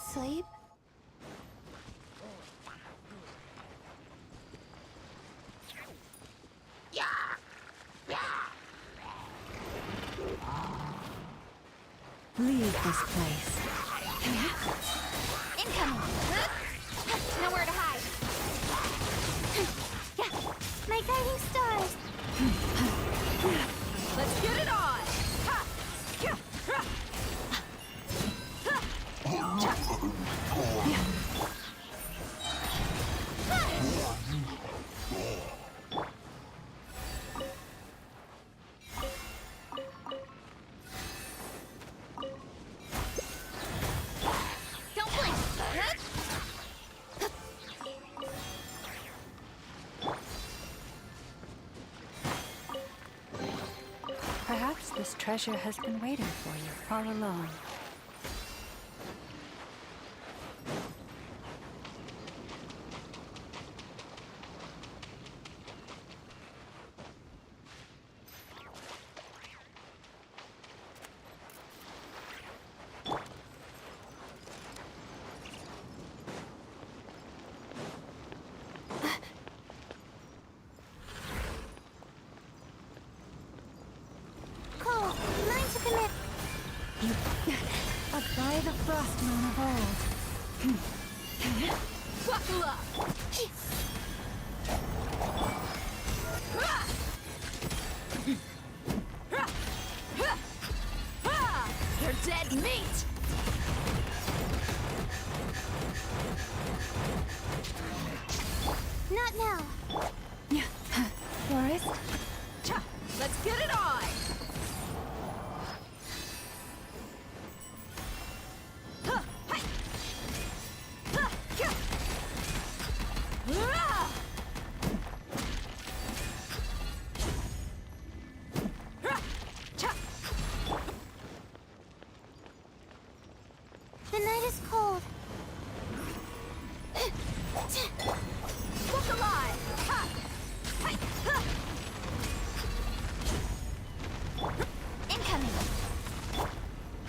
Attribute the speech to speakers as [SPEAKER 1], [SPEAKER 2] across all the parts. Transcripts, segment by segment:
[SPEAKER 1] asleep?
[SPEAKER 2] Leave this place.
[SPEAKER 1] Incoming! Nowhere to hide. My guiding stars!
[SPEAKER 3] Let's get it on!
[SPEAKER 1] Don't blink!
[SPEAKER 2] Perhaps this treasure has been waiting for you all along.
[SPEAKER 1] Cole, mine to commit.
[SPEAKER 2] By the frost moon of old.
[SPEAKER 3] Buckle up! You're dead meat!
[SPEAKER 1] Not now.
[SPEAKER 2] Forest?
[SPEAKER 3] Let's get it on!
[SPEAKER 1] The night is cold.
[SPEAKER 3] Look alive!
[SPEAKER 1] Incoming.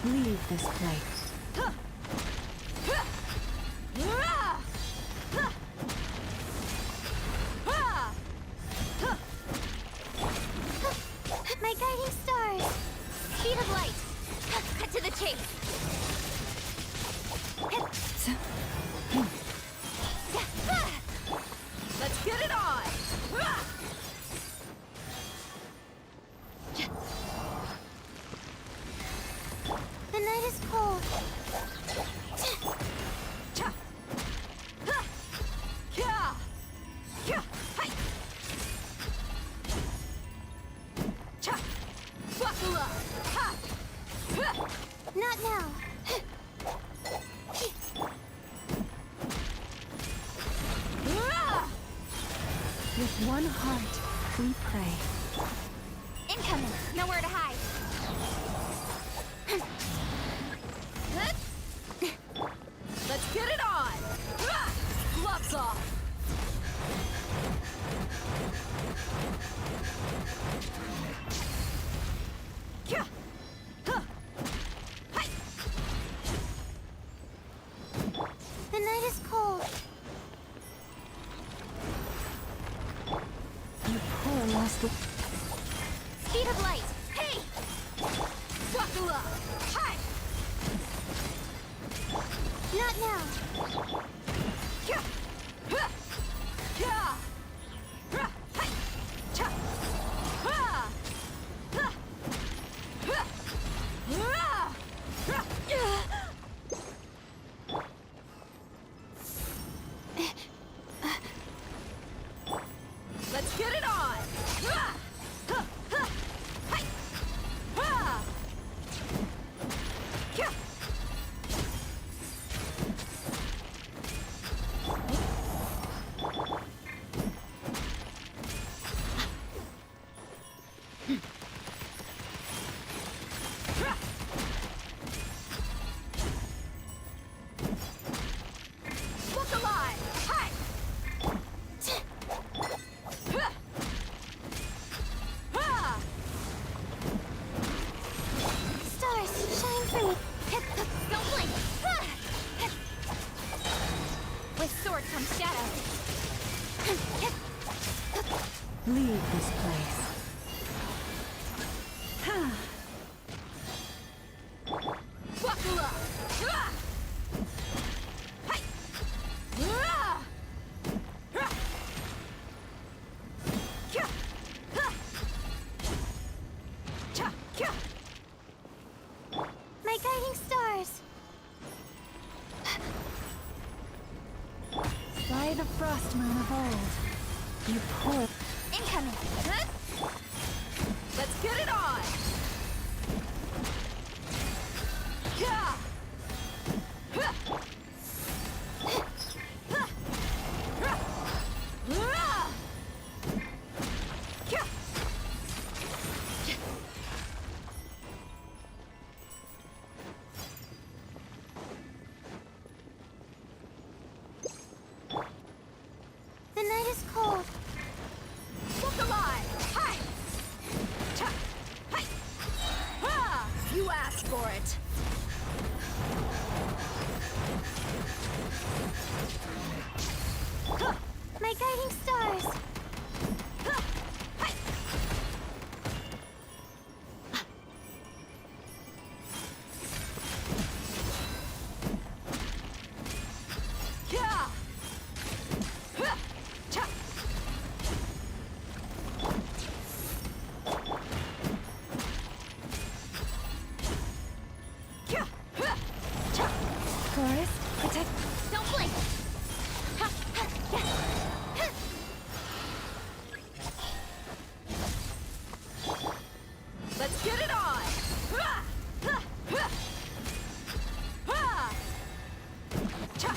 [SPEAKER 2] Leave this place.
[SPEAKER 1] My guiding stars. Speed of light. Cut to the chase.
[SPEAKER 3] Let's get it on!
[SPEAKER 1] The night is cold.
[SPEAKER 3] Buckle up!
[SPEAKER 1] Not now.
[SPEAKER 2] With one heart, we pray.
[SPEAKER 1] Incoming. Nowhere to hide.
[SPEAKER 3] Let's get it on! Gloves off!
[SPEAKER 1] The night is cold.
[SPEAKER 2] You poor lost.
[SPEAKER 1] Speed of light.
[SPEAKER 3] Hey! Buckle up! Hi!
[SPEAKER 1] Not now.
[SPEAKER 3] Let's get it on!
[SPEAKER 1] sword comes shadow.
[SPEAKER 2] Leave this place.
[SPEAKER 3] Buckle up! Ah! Hi! Ah! Ah! Kya! Ah! Cha! Kya!
[SPEAKER 1] My guiding stars.
[SPEAKER 2] By the Frostmoon of old, you poor...
[SPEAKER 1] Incoming.
[SPEAKER 3] Huh? Let's get it on! Kya! Ha! Ha! Ha! Ah! Kya!
[SPEAKER 1] The night is cold.
[SPEAKER 3] Look alive! Hi! Cha! Hi! Ha! You asked for it! Huh!
[SPEAKER 1] My guiding stars.
[SPEAKER 3] Huh! Hi! Yeah! Huh! Cha! Kya! Huh! Cha!
[SPEAKER 2] Chorus, protect...
[SPEAKER 1] Don't blink. Ha, ha, yeah. Ha.
[SPEAKER 3] Let's get it on! Ha! Ha! Ha! Ha! Cha!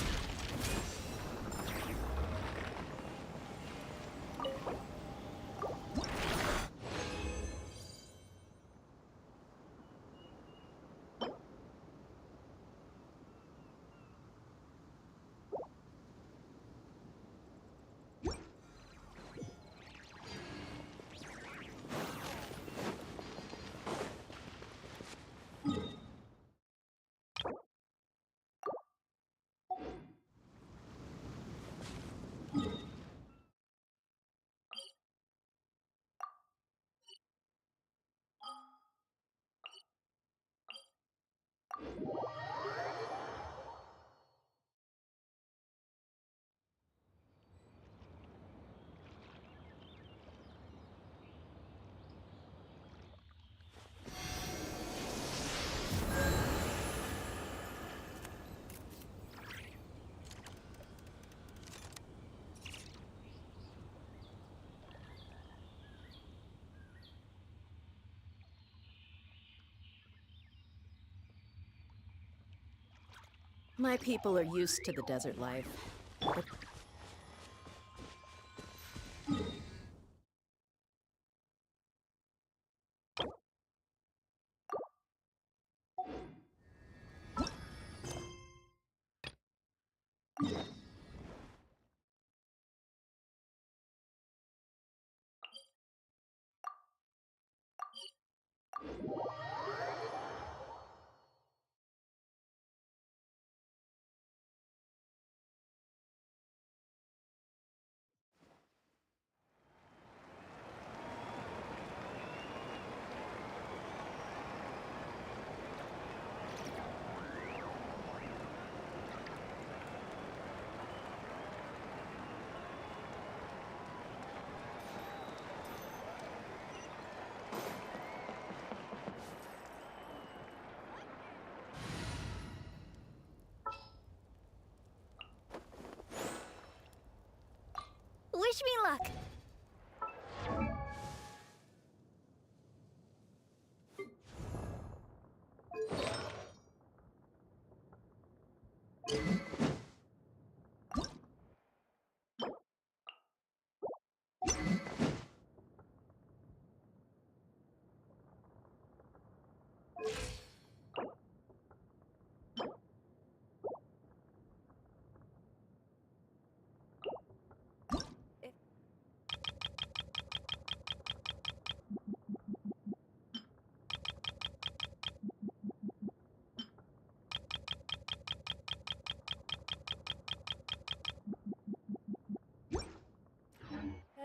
[SPEAKER 3] My people are used to the desert life. But
[SPEAKER 1] Wish me luck.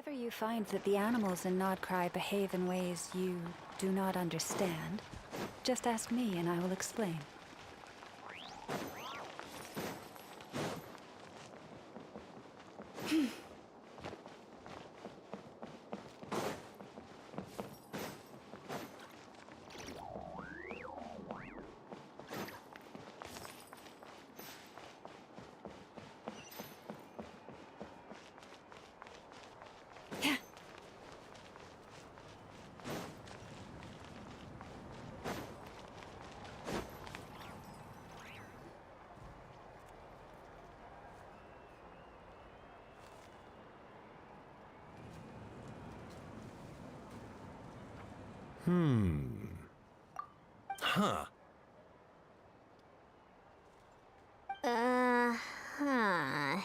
[SPEAKER 2] ever you find that the animals in Nodcry behave in ways you do not understand, just ask me and I will explain.
[SPEAKER 4] Huh.
[SPEAKER 1] Huh.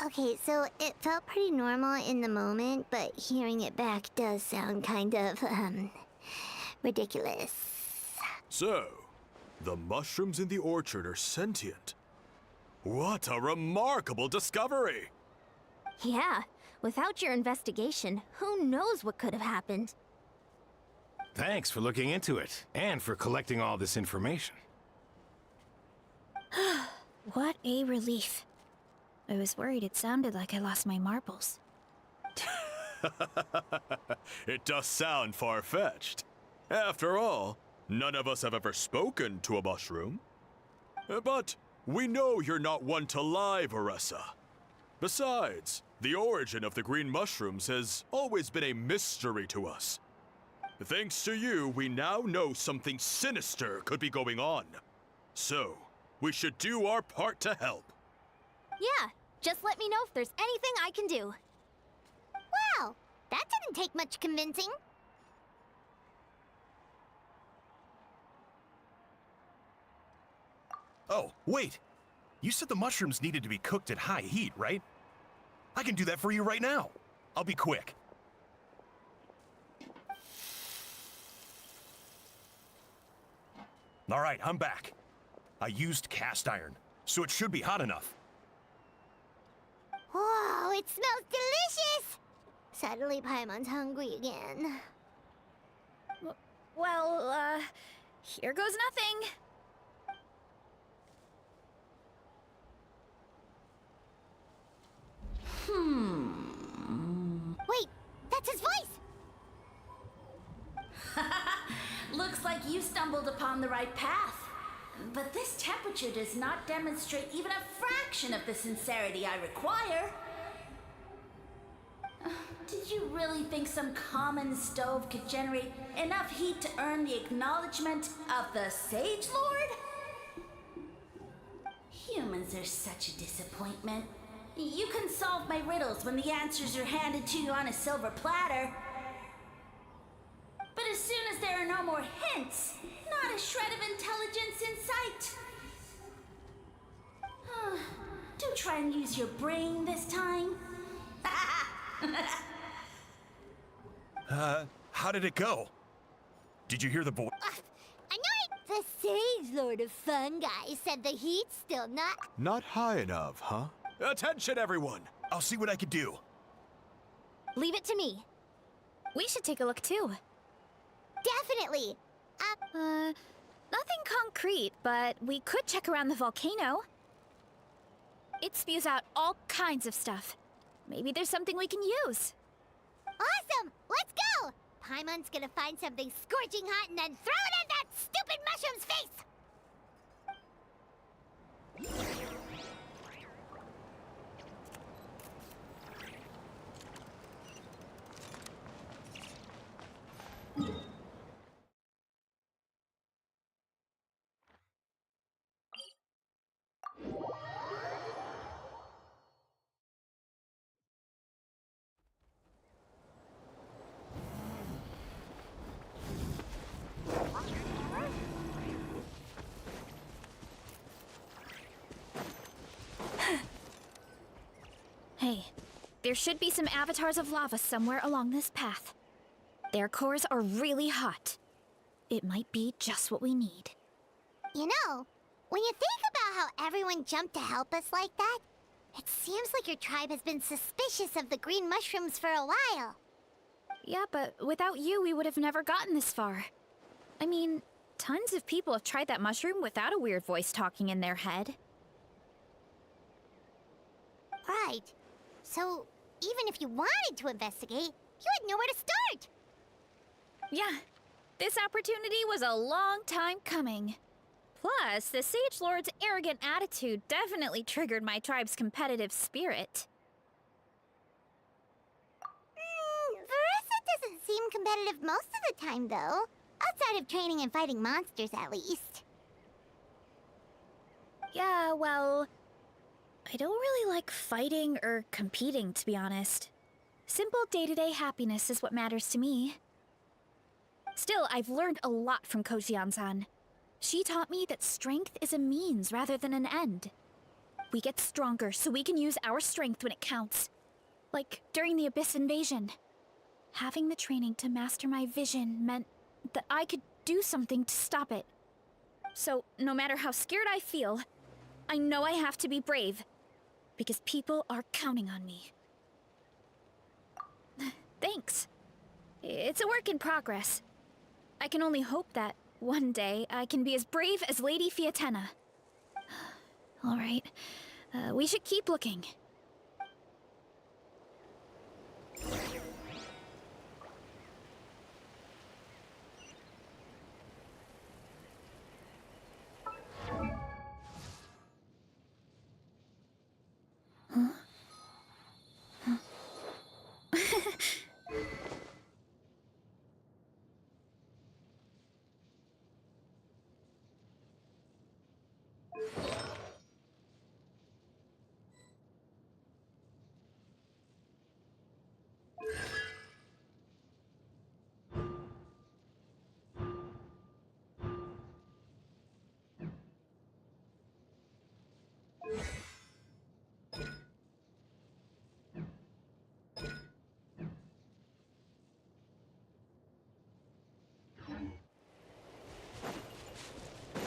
[SPEAKER 1] Okay, so it felt pretty normal in the moment, but hearing it back does sound kind of, ridiculous.
[SPEAKER 4] So, the mushrooms in the orchard are sentient. What a remarkable discovery!
[SPEAKER 1] Yeah, without your investigation, who knows what could have happened?
[SPEAKER 5] Thanks for looking into it, and for collecting all this information.
[SPEAKER 6] What a relief. I was worried it sounded like I lost my marbles.
[SPEAKER 4] It does sound far-fetched. After all, none of us have ever spoken to a mushroom. But we know you're not one to lie, Varessa. Besides, the origin of the green mushrooms has always been a mystery to us. Thanks to you, we now know something sinister could be going on. So, we should do our part to help.
[SPEAKER 1] Yeah, just let me know if there's anything I can do. Wow, that didn't take much convincing.
[SPEAKER 5] Oh, wait! You said the mushrooms needed to be cooked at high heat, right? I can do that for you right now. I'll be quick. All right, I'm back. I used cast iron, so it should be hot enough.
[SPEAKER 1] Whoa, it smells delicious! Suddenly Paimon's hungry again.
[SPEAKER 6] Well, here goes nothing.
[SPEAKER 1] Wait, that's his voice!
[SPEAKER 7] Looks like you stumbled upon the right path. But this temperature does not demonstrate even a fraction of the sincerity I require. Did you really think some common stove could generate enough heat to earn the acknowledgement of the Sage Lord? Humans are such a disappointment. You can solve my riddles when the answers are handed to you on a silver platter. But as soon as there are no more hints, not a shred of intelligence in sight. Do try and use your brain this time.
[SPEAKER 5] How did it go? Did you hear the voice?
[SPEAKER 1] I know it! The Sage Lord of Fungi said the heat's still not...
[SPEAKER 4] Not high enough, huh? Attention, everyone!
[SPEAKER 5] I'll see what I can do.
[SPEAKER 1] Leave it to me.
[SPEAKER 6] We should take a look too.
[SPEAKER 1] Definitely!
[SPEAKER 6] Nothing concrete, but we could check around the volcano. It spews out all kinds of stuff. Maybe there's something we can use.
[SPEAKER 1] Awesome! Let's go! Paimon's gonna find something scorching hot and then throw it in that stupid mushroom's face!
[SPEAKER 6] Hey, there should be some avatars of lava somewhere along this path. Their cores are really hot. It might be just what we need.
[SPEAKER 1] You know, when you think about how everyone jumped to help us like that, It seems like your tribe has been suspicious of the green mushrooms for a while.
[SPEAKER 6] Yeah, but without you, we would have never gotten this far. I mean, tons of people have tried that mushroom without a weird voice talking in their head.
[SPEAKER 1] Right. So, even if you wanted to investigate, you had nowhere to start.
[SPEAKER 6] Yeah, this opportunity was a long time coming. Plus, the Sage Lord's arrogant attitude definitely triggered my tribe's competitive spirit.
[SPEAKER 1] Veressa doesn't seem competitive most of the time, though. Outside of training and fighting monsters, at least.
[SPEAKER 6] Yeah, well, I don't really like fighting or competing, to be honest. Simple day-to-day happiness is what matters to me. Still, I've learned a lot from Kojian-san. She taught me that strength is a means rather than an end. We get stronger so we can use our strength when it counts. Like during the Abyss invasion. Having the training to master my vision meant that I could do something to stop it. So, no matter how scared I feel, I know I have to be brave. Because people are counting on me. Thanks. It's a work in progress. I can only hope that one day I can be as brave as Lady Fiatena. All right, we should keep looking.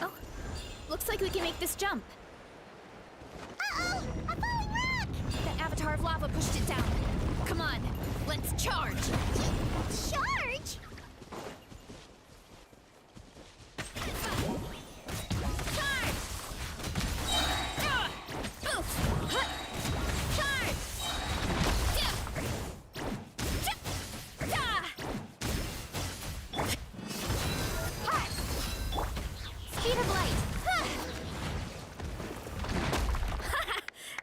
[SPEAKER 6] Oh, looks like we can make this jump.
[SPEAKER 1] Uh-oh! A falling rock!
[SPEAKER 6] That avatar of lava pushed it down. Come on, let's charge!
[SPEAKER 1] Charge?
[SPEAKER 6] Charge! Oof! Huh! Charge! Speed of light!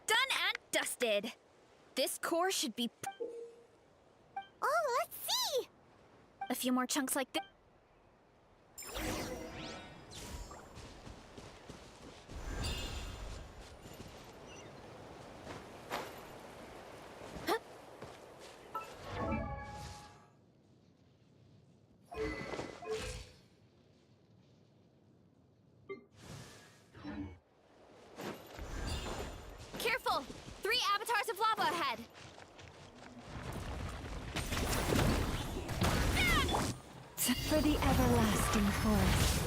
[SPEAKER 6] Done and dusted. This core should be
[SPEAKER 1] Oh, let's see!
[SPEAKER 6] a few more chunks like this. Careful! 3 avatars of lava ahead!
[SPEAKER 2] For the everlasting forest.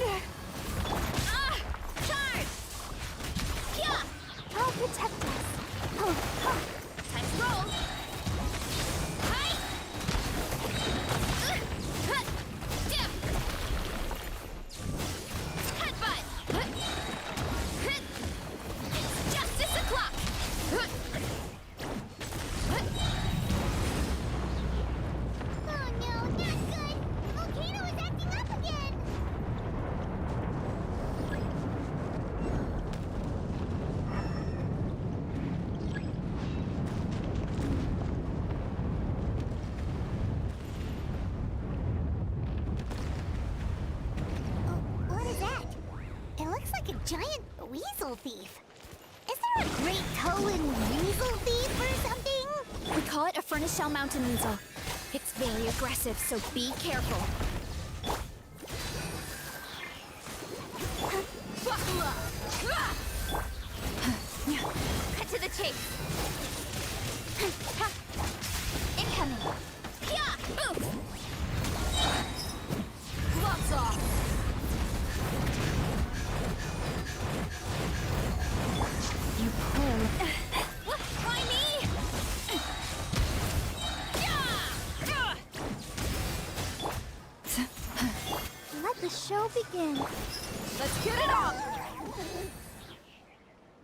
[SPEAKER 6] Charge! Kia!
[SPEAKER 1] I'll protect us.
[SPEAKER 6] Time to roll! Hi! Dip! Headbutt! It's justice o'clock!
[SPEAKER 1] Oh no, not good! The volcano is acting up again! Oh, what is that? It looks like a giant weasel thief. Is there a great toe and weasel thief or something?
[SPEAKER 6] We call it a furnace shell mountain weasel. It's very aggressive, so be careful. Cut to the chase. Incoming. Yeah, oof. Gloves off.
[SPEAKER 2] You poor
[SPEAKER 6] show begin.
[SPEAKER 3] Let's get it on!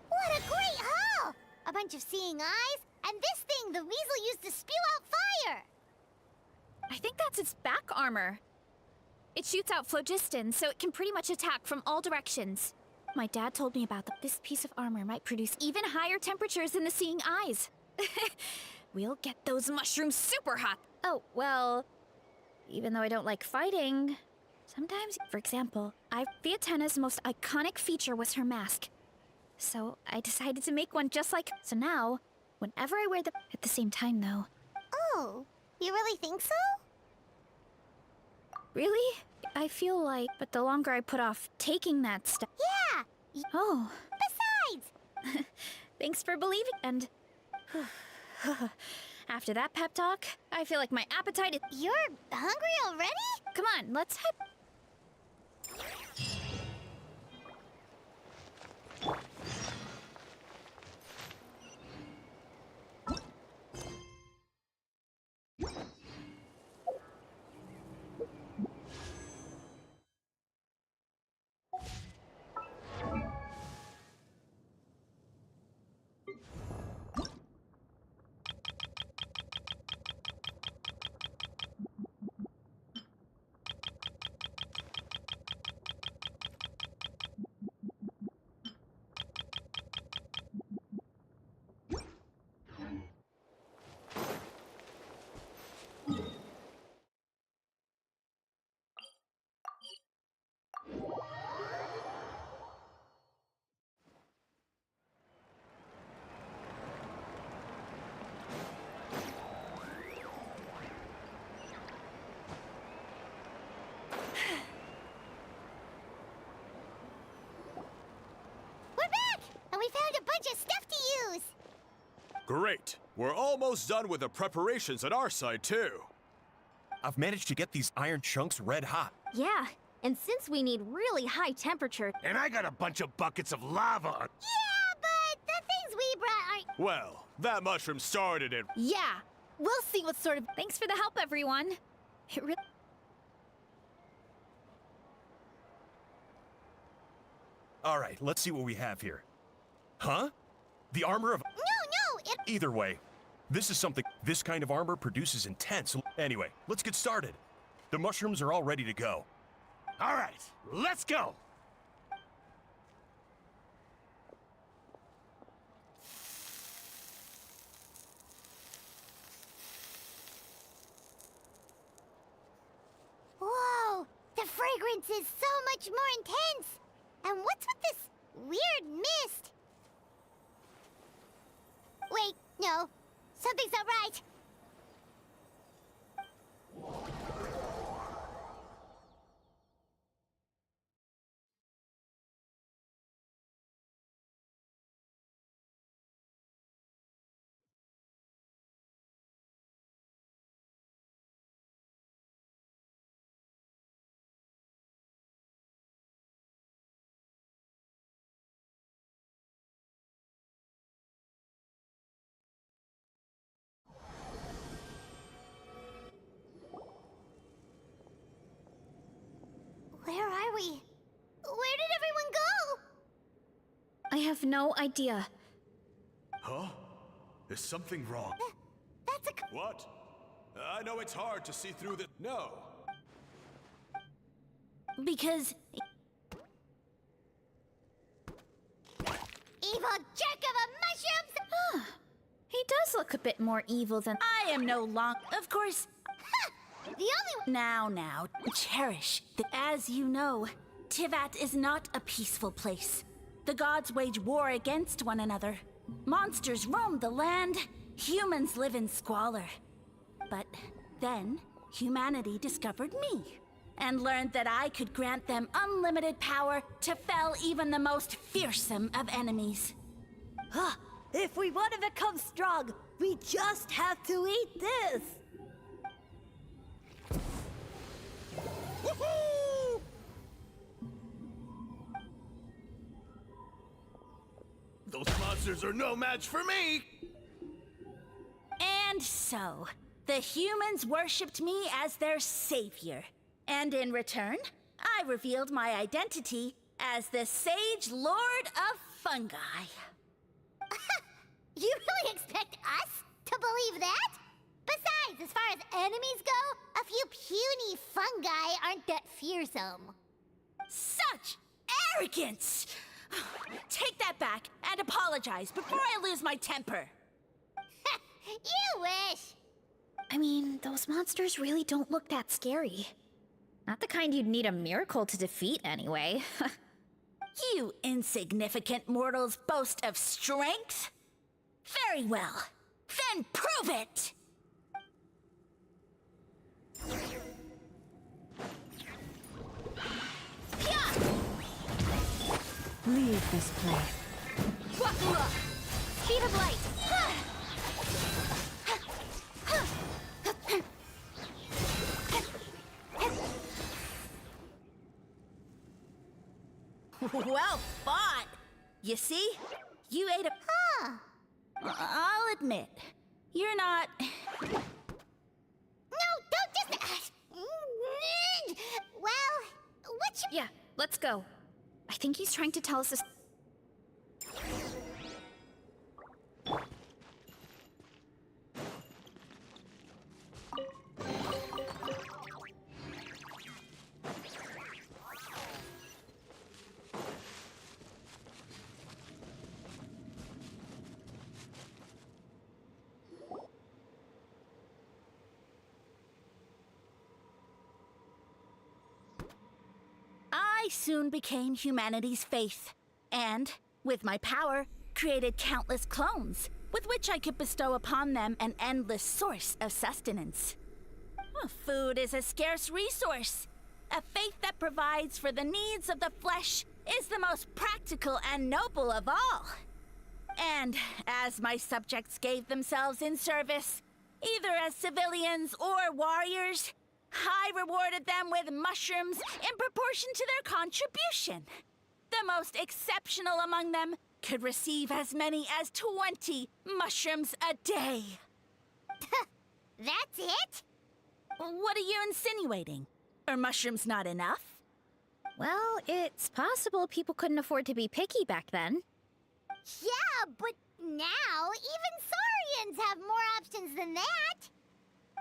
[SPEAKER 1] What a great haul! A bunch of seeing eyes, and this thing the weasel used to spew out fire!
[SPEAKER 6] I think that's its back armor. It shoots out phlogiston, so it can pretty much attack from all directions. My dad told me about this piece of armor might produce even higher temperatures than the seeing eyes. We'll get those mushrooms super hot. Oh, well, even though I don't like fighting, sometimes, for example, Vietana's most iconic feature was her mask. So I decided to make one just like. So now, whenever I wear them, at the same time though.
[SPEAKER 1] Oh, you really think so?
[SPEAKER 6] Really? I feel like, but the longer I put off taking that stuff.
[SPEAKER 1] Yeah!
[SPEAKER 6] Oh,
[SPEAKER 1] Besides!
[SPEAKER 6] thanks for believing. And after that pep talk, I feel like my appetite is.
[SPEAKER 1] You're hungry already?
[SPEAKER 6] Come on, let's head.
[SPEAKER 1] We're back! And we found a bunch of stuff to use!
[SPEAKER 4] Great. We're almost done with the preparations on our side, too.
[SPEAKER 5] I've managed to get these iron chunks red hot.
[SPEAKER 8] Yeah, and since we need really high temperature,
[SPEAKER 9] And I got a bunch of buckets of lava.
[SPEAKER 1] Yeah, but the things we brought aren't...
[SPEAKER 4] Well, that mushroom started it.
[SPEAKER 6] Yeah, we'll see what sort of. Thanks for the help, everyone. It really.
[SPEAKER 5] All right, let's see what we have here. Huh? The armor of...
[SPEAKER 1] No, it...
[SPEAKER 5] Either way, this is something... This kind of armor produces intense... Anyway, let's get started. The mushrooms are all ready to go.
[SPEAKER 9] All right, let's go.
[SPEAKER 1] Whoa! The fragrance is so much more intense! And what's with this weird mist? Wait, no. Something's not right. Where are we? Where did everyone go?
[SPEAKER 6] I have no idea.
[SPEAKER 4] Huh? Is something wrong?
[SPEAKER 1] That's a...
[SPEAKER 4] What? I know it's hard to see through the... No.
[SPEAKER 7] Because
[SPEAKER 1] evil jerk of a mushrooms!
[SPEAKER 6] He does look a bit more evil than.
[SPEAKER 7] I am no longer. Of course,
[SPEAKER 1] The only...
[SPEAKER 7] now, cherish. As you know, Tivat is not a peaceful place. The gods wage war against one another. Monsters roam the land. Humans live in squalor. But then, humanity discovered me and learned that I could grant them unlimited power to fell even the most fearsome of enemies.
[SPEAKER 8] if we want to become strong, we just have to eat this.
[SPEAKER 9] Woohoo! Those monsters are no match for me.
[SPEAKER 7] And so, the humans worshipped me as their savior. And in return, I revealed my identity as the Sage Lord of Fungi.
[SPEAKER 1] You really expect us to believe that? Besides, as far as enemies go, a few puny fungi aren't that fearsome.
[SPEAKER 7] Such arrogance! Take that back and apologize before I lose my temper.
[SPEAKER 1] You wish!
[SPEAKER 6] I mean, those monsters really don't look that scary. Not the kind you'd need a miracle to defeat, anyway.
[SPEAKER 7] You insignificant mortals boast of strength? Very well. Then prove it!
[SPEAKER 2] Leave this place.
[SPEAKER 1] Wakula! Speed of light!
[SPEAKER 7] Well fought! You see? You ate a... I'll admit, you're not...
[SPEAKER 1] No, don't just... Well, what you...
[SPEAKER 6] Yeah, let's go. I think he's trying to tell us this.
[SPEAKER 7] I soon became humanity's faith, and, with my power, created countless clones, with which I could bestow upon them an endless source of sustenance. Food is a scarce resource. A faith that provides for the needs of the flesh is the most practical and noble of all. And as my subjects gave themselves in service, either as civilians or warriors, I rewarded them with mushrooms in proportion to their contribution. The most exceptional among them could receive as many as 20 mushrooms a day.
[SPEAKER 1] That's it?
[SPEAKER 7] What are you insinuating? Are mushrooms not enough?
[SPEAKER 6] Well, it's possible people couldn't afford to be picky back then.
[SPEAKER 1] Yeah, but now even Saurians have more options than that.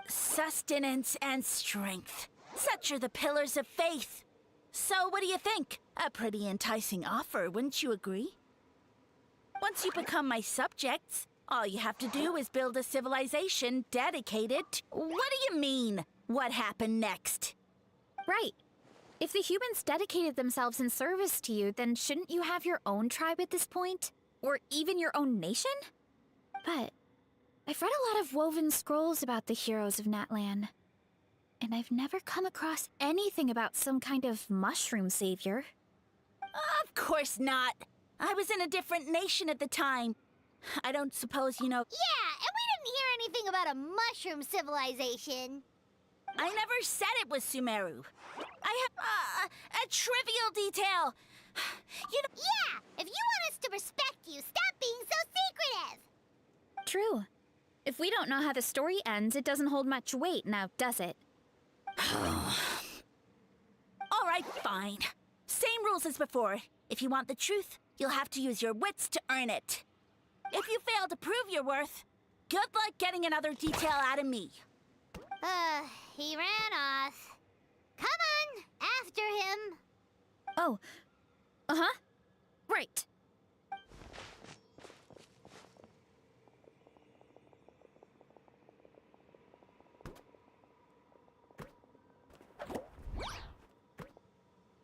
[SPEAKER 7] Sustenance and strength. Such are the pillars of faith. So what do you think? A pretty enticing offer, wouldn't you agree? Once you become my subjects, all you have to do is build a civilization dedicated to... What do you mean? What happened next?
[SPEAKER 6] Right. If the humans dedicated themselves in service to you, then shouldn't you have your own tribe at this point? Or even your own nation? But I've read a lot of woven scrolls about the heroes of Natlan, and I've never come across anything about some kind of mushroom savior.
[SPEAKER 7] Of course not. I was in a different nation at the time. I don't suppose you know...
[SPEAKER 1] Yeah, and we didn't hear anything about a mushroom civilization.
[SPEAKER 7] I never said it was Sumeru. I have a trivial detail. You know...
[SPEAKER 1] Yeah, if you want us to respect you, stop being so secretive.
[SPEAKER 6] True. If we don't know how the story ends, it doesn't hold much weight now, does it?
[SPEAKER 7] All right, fine. Same rules as before. If you want the truth, you'll have to use your wits to earn it. If you fail to prove your worth, good luck getting another detail out of me.
[SPEAKER 1] He ran off. Come on, after him.
[SPEAKER 6] Oh. Uh-huh. Right.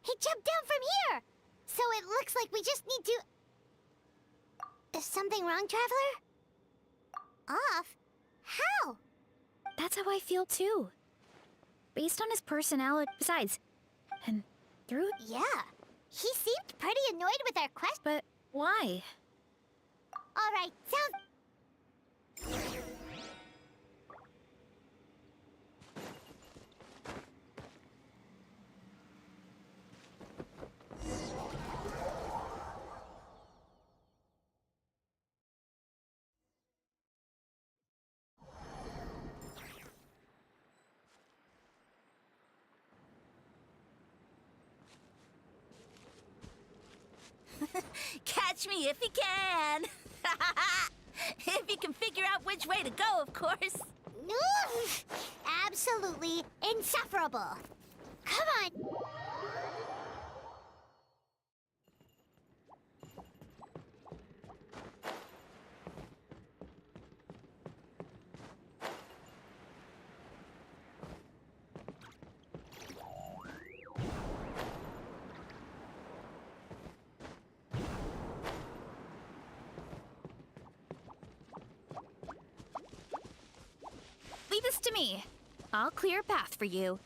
[SPEAKER 1] He jumped down from here! So it looks like we just need to... Is something wrong, Traveler? Off? How?
[SPEAKER 6] That's how I feel too. Based on his personality, besides, and through...
[SPEAKER 1] Yeah, he seemed pretty annoyed with our quest.
[SPEAKER 6] But why?
[SPEAKER 1] Alright, sounds...
[SPEAKER 7] catch me if you can. If you can figure out which way to go, of course.
[SPEAKER 1] Oof, absolutely insufferable. Come on.
[SPEAKER 6] Leave this to me. I'll clear a path for you.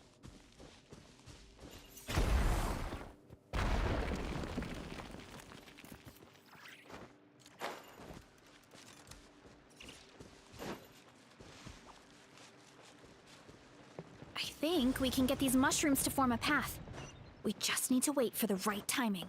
[SPEAKER 6] I think we can get these mushrooms to form a path. We just need to wait for the right timing.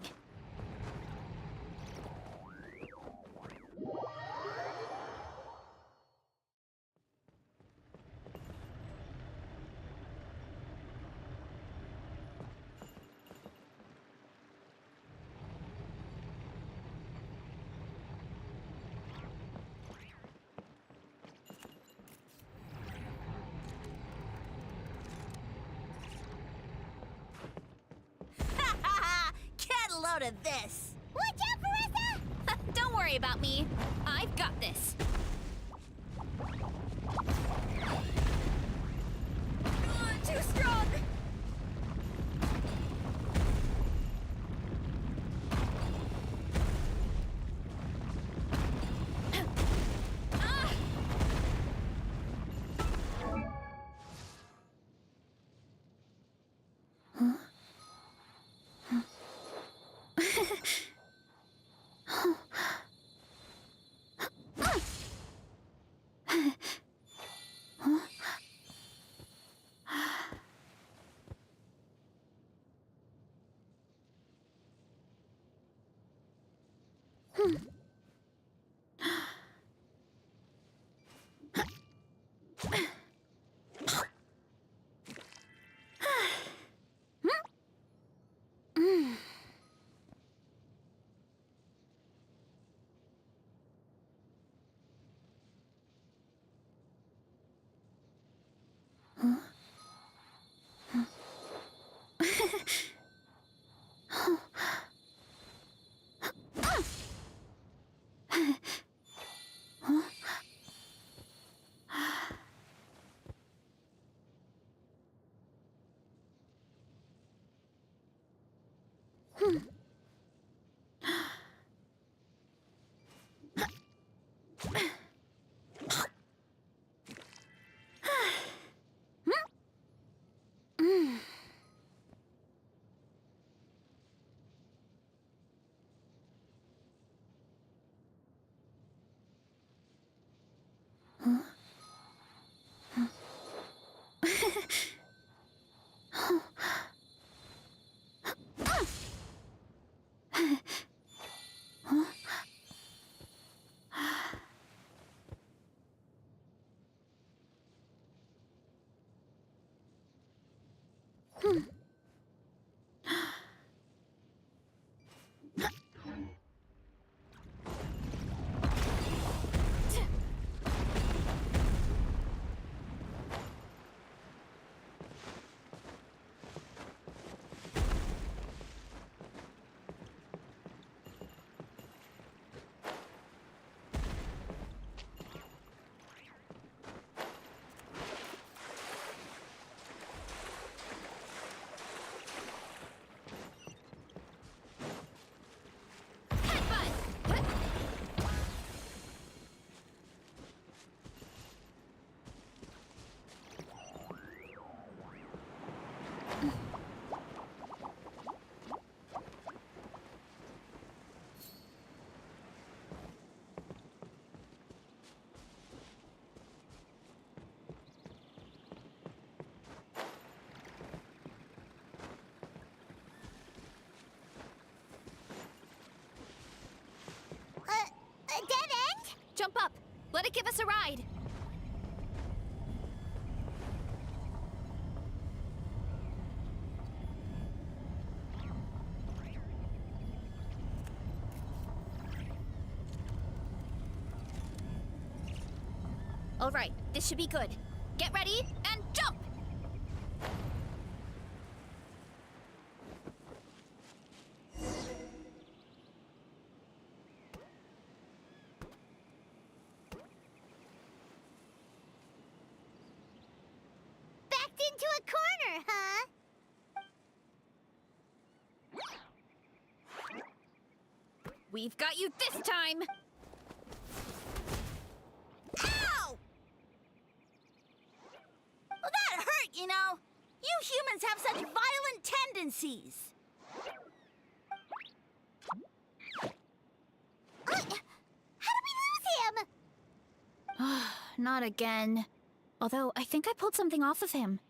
[SPEAKER 7] Get a load of this.
[SPEAKER 1] Watch out, Marissa!
[SPEAKER 6] Don't worry about me. I've got this. Too strong!
[SPEAKER 1] Dead end?
[SPEAKER 6] Jump up. Let it give us a ride. All right, this should be good. Get ready and jump!
[SPEAKER 1] Backed into a corner, huh?
[SPEAKER 6] We've got you this time!
[SPEAKER 7] Ow! Well, that hurt, you know. You humans have such violent tendencies.
[SPEAKER 1] How did we lose him?
[SPEAKER 6] Not again. Although, I think I pulled something off of him.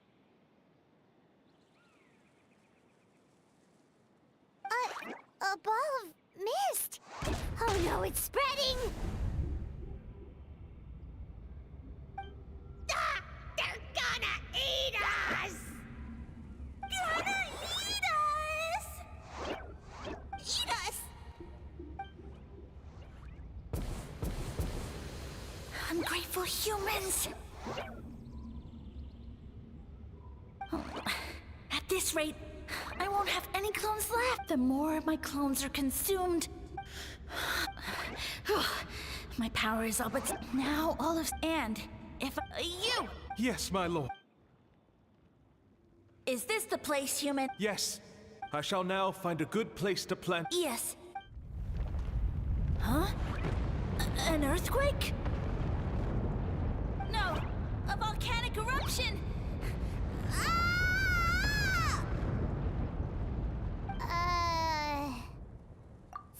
[SPEAKER 1] A ball of mist. Oh no, it's spreading! Ah! They're gonna eat us! Gonna eat us! Eat us!
[SPEAKER 7] Ungrateful humans! At this rate, I won't have any clones left. The more my clones are consumed... My power is all but... Now all of... And if... you!
[SPEAKER 10] Yes, my lord.
[SPEAKER 7] Is this the place, human?
[SPEAKER 10] Yes. I shall now find a good place to plant.
[SPEAKER 7] Yes. Huh? An earthquake? No, a volcanic eruption!
[SPEAKER 1] Ah!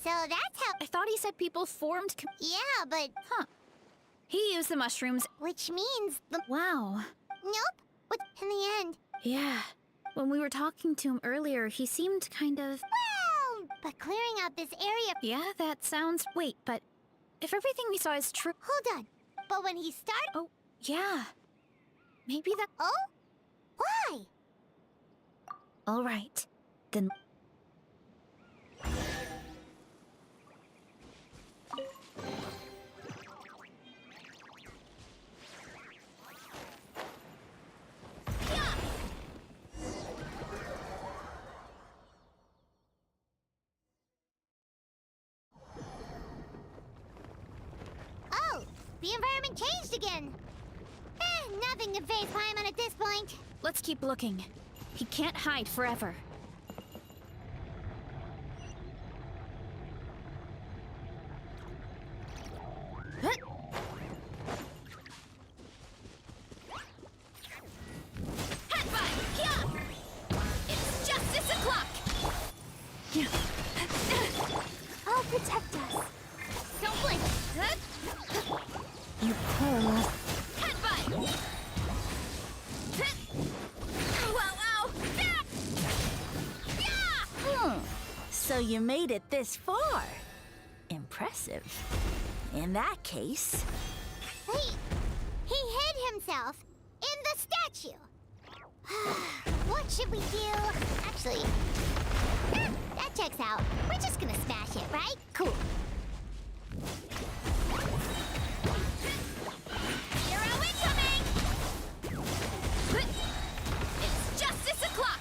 [SPEAKER 1] So that's how...
[SPEAKER 6] I thought he said people formed
[SPEAKER 1] Yeah, but...
[SPEAKER 6] Huh. He used the mushrooms.
[SPEAKER 1] Which means the...
[SPEAKER 6] Wow.
[SPEAKER 1] Nope. But in the end...
[SPEAKER 6] Yeah. When we were talking to him earlier, he seemed kind of...
[SPEAKER 1] Well, but clearing out this area...
[SPEAKER 6] Yeah, that sounds... Wait, but... If everything we saw is true...
[SPEAKER 1] Hold on. But when he started...
[SPEAKER 6] Oh, yeah. Maybe that...
[SPEAKER 1] Oh? Why?
[SPEAKER 6] All right. Then...
[SPEAKER 1] Oh, the environment changed again. Nothing to phase Paimon at this point.
[SPEAKER 6] Let's keep looking. He can't hide forever.
[SPEAKER 1] It's justice o'clock! I'll protect us. Don't blink.
[SPEAKER 6] You poor...
[SPEAKER 1] Headbutt! Wow! Yeah!
[SPEAKER 7] So you made it this far. Impressive. In that case...
[SPEAKER 1] He hid himself in the statue. What should we do? Actually, that checks out. We're just gonna smash it, right? Cool. Hero incoming! It's justice o'clock!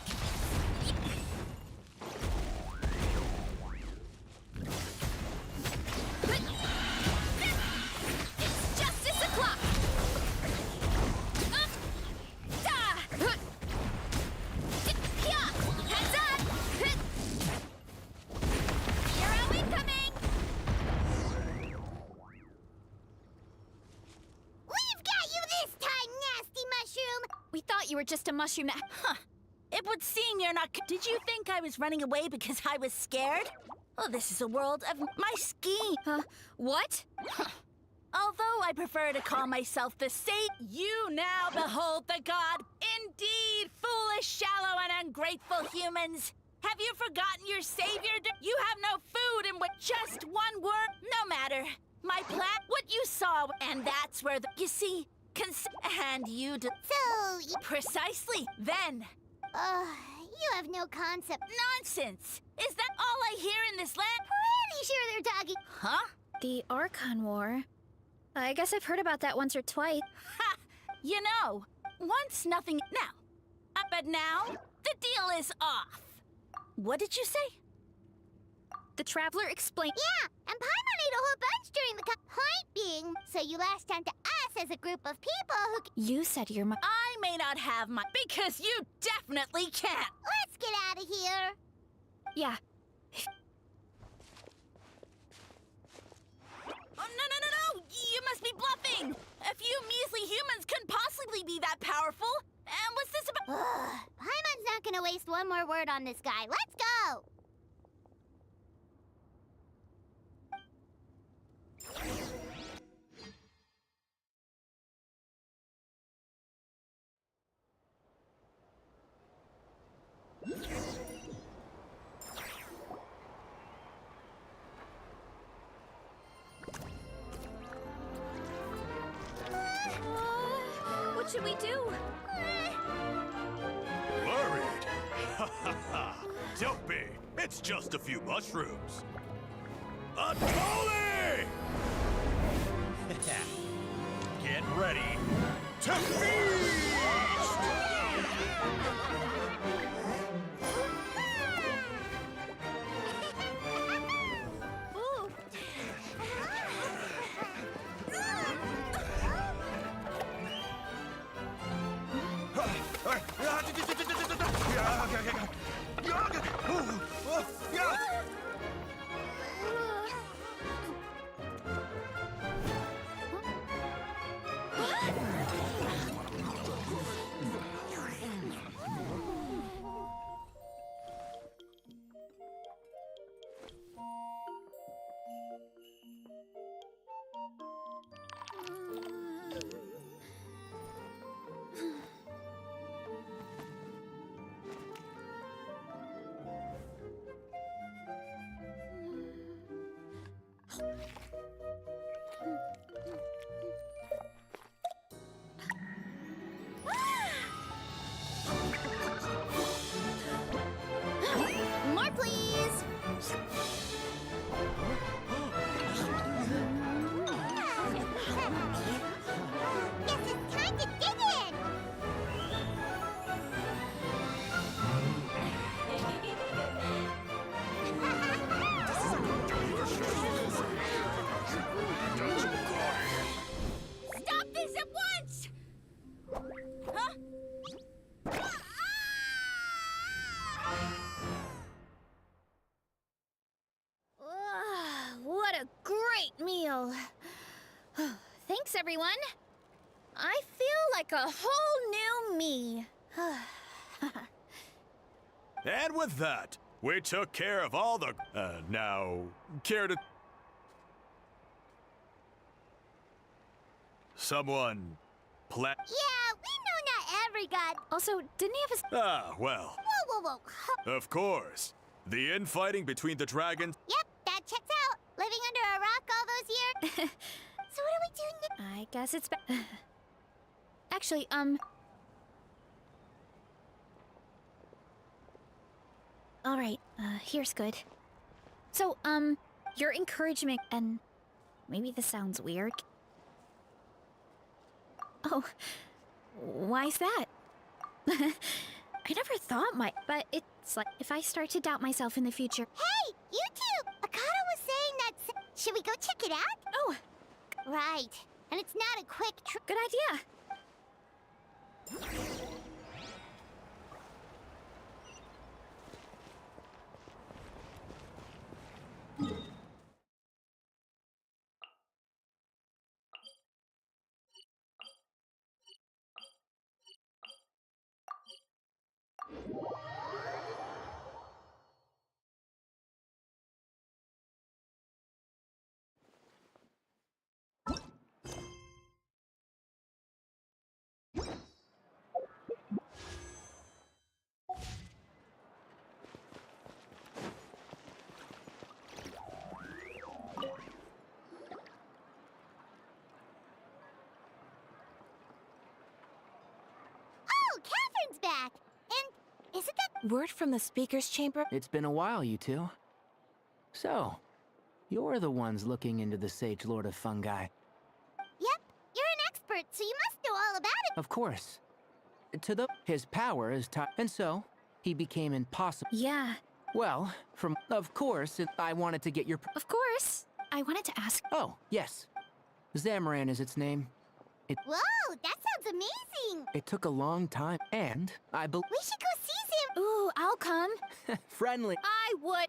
[SPEAKER 1] It's justice o'clock! Heads up! Hero incoming! We've got you this time, nasty mushroom!
[SPEAKER 6] We thought you were just a mushroom that...
[SPEAKER 7] Huh. It would seem you're not... Did you think I was running away because I was scared? Well, this is a world of my scheme.
[SPEAKER 6] What?
[SPEAKER 7] Although I prefer to call myself the saint, you now behold the god. Indeed, foolish, shallow, and ungrateful humans. Have you forgotten your savior? You have no food and with just one word. No matter. My plan, what you saw, and that's where the... You see, and you...
[SPEAKER 1] So,
[SPEAKER 7] Precisely. Then...
[SPEAKER 1] you have no concept.
[SPEAKER 7] Nonsense! Is that all I hear in this land?
[SPEAKER 1] Pretty sure they're talking.
[SPEAKER 7] Huh?
[SPEAKER 6] The Archon War. I guess I've heard about that once or twice.
[SPEAKER 7] Ha! You know, once nothing now. But now, the deal is off. What did you say?
[SPEAKER 6] The Traveler explained.
[SPEAKER 1] Yeah, and Paimon ate a whole bunch during the point being, so you latched onto us as a group of people who
[SPEAKER 6] You said you're my.
[SPEAKER 7] I may not have my... Because you definitely can't.
[SPEAKER 1] Let's get out of here.
[SPEAKER 6] Yeah.
[SPEAKER 7] Oh, no! You must be bluffing! A few measly humans couldn't possibly be that powerful. And what's this about?
[SPEAKER 1] Paimon's not gonna waste one more word on this guy. Let's go!
[SPEAKER 6] What should we do?
[SPEAKER 4] Worried? Ha ha ha! Don't be. It's just a few mushrooms. Atoli!
[SPEAKER 5] Get ready to feast!
[SPEAKER 1] Ooh. More, please. Guess it's time to dig in.
[SPEAKER 7] Stop this at once! Huh?
[SPEAKER 6] What a great meal. Thanks, everyone. I feel like a whole new me.
[SPEAKER 4] And with that, we took care of all the... now, care to... Someone...
[SPEAKER 1] Yeah, we know not every god.
[SPEAKER 6] Also, didn't he have his...
[SPEAKER 4] Ah, well,
[SPEAKER 1] Whoa.
[SPEAKER 4] of course. The infighting between the dragons...
[SPEAKER 1] Yep, that checks out. Living under a rock all those years. So what are we doing now?
[SPEAKER 6] I guess it's... Actually, All right, here's good. So, your encouragement and... Maybe this sounds weird. Oh, why's that? I never thought but it's like, if I start to doubt myself in the future...
[SPEAKER 1] Hey, you two! Akata was saying that... Should we go check it out?
[SPEAKER 6] Oh,
[SPEAKER 1] Right. And it's not a quick trip.
[SPEAKER 6] good idea.
[SPEAKER 1] Oh, Catherine's back! And isn't that...
[SPEAKER 3] Word from the speaker's chamber?
[SPEAKER 11] It's been a while, you two. So, you're the ones looking into the Sage Lord of Fungi.
[SPEAKER 1] expert, so you must know all about it.
[SPEAKER 11] Of course. His power is tied, and so he became impossible.
[SPEAKER 6] Yeah,
[SPEAKER 11] Well, of course, I wanted to get your.
[SPEAKER 6] of course. I wanted to ask.
[SPEAKER 11] Oh, yes. Zamaran is its name.
[SPEAKER 1] Whoa, that sounds amazing.
[SPEAKER 11] It took a long time, and I believe.
[SPEAKER 1] We should go see him.
[SPEAKER 6] Ooh, I'll come.
[SPEAKER 11] Friendly.
[SPEAKER 6] I would.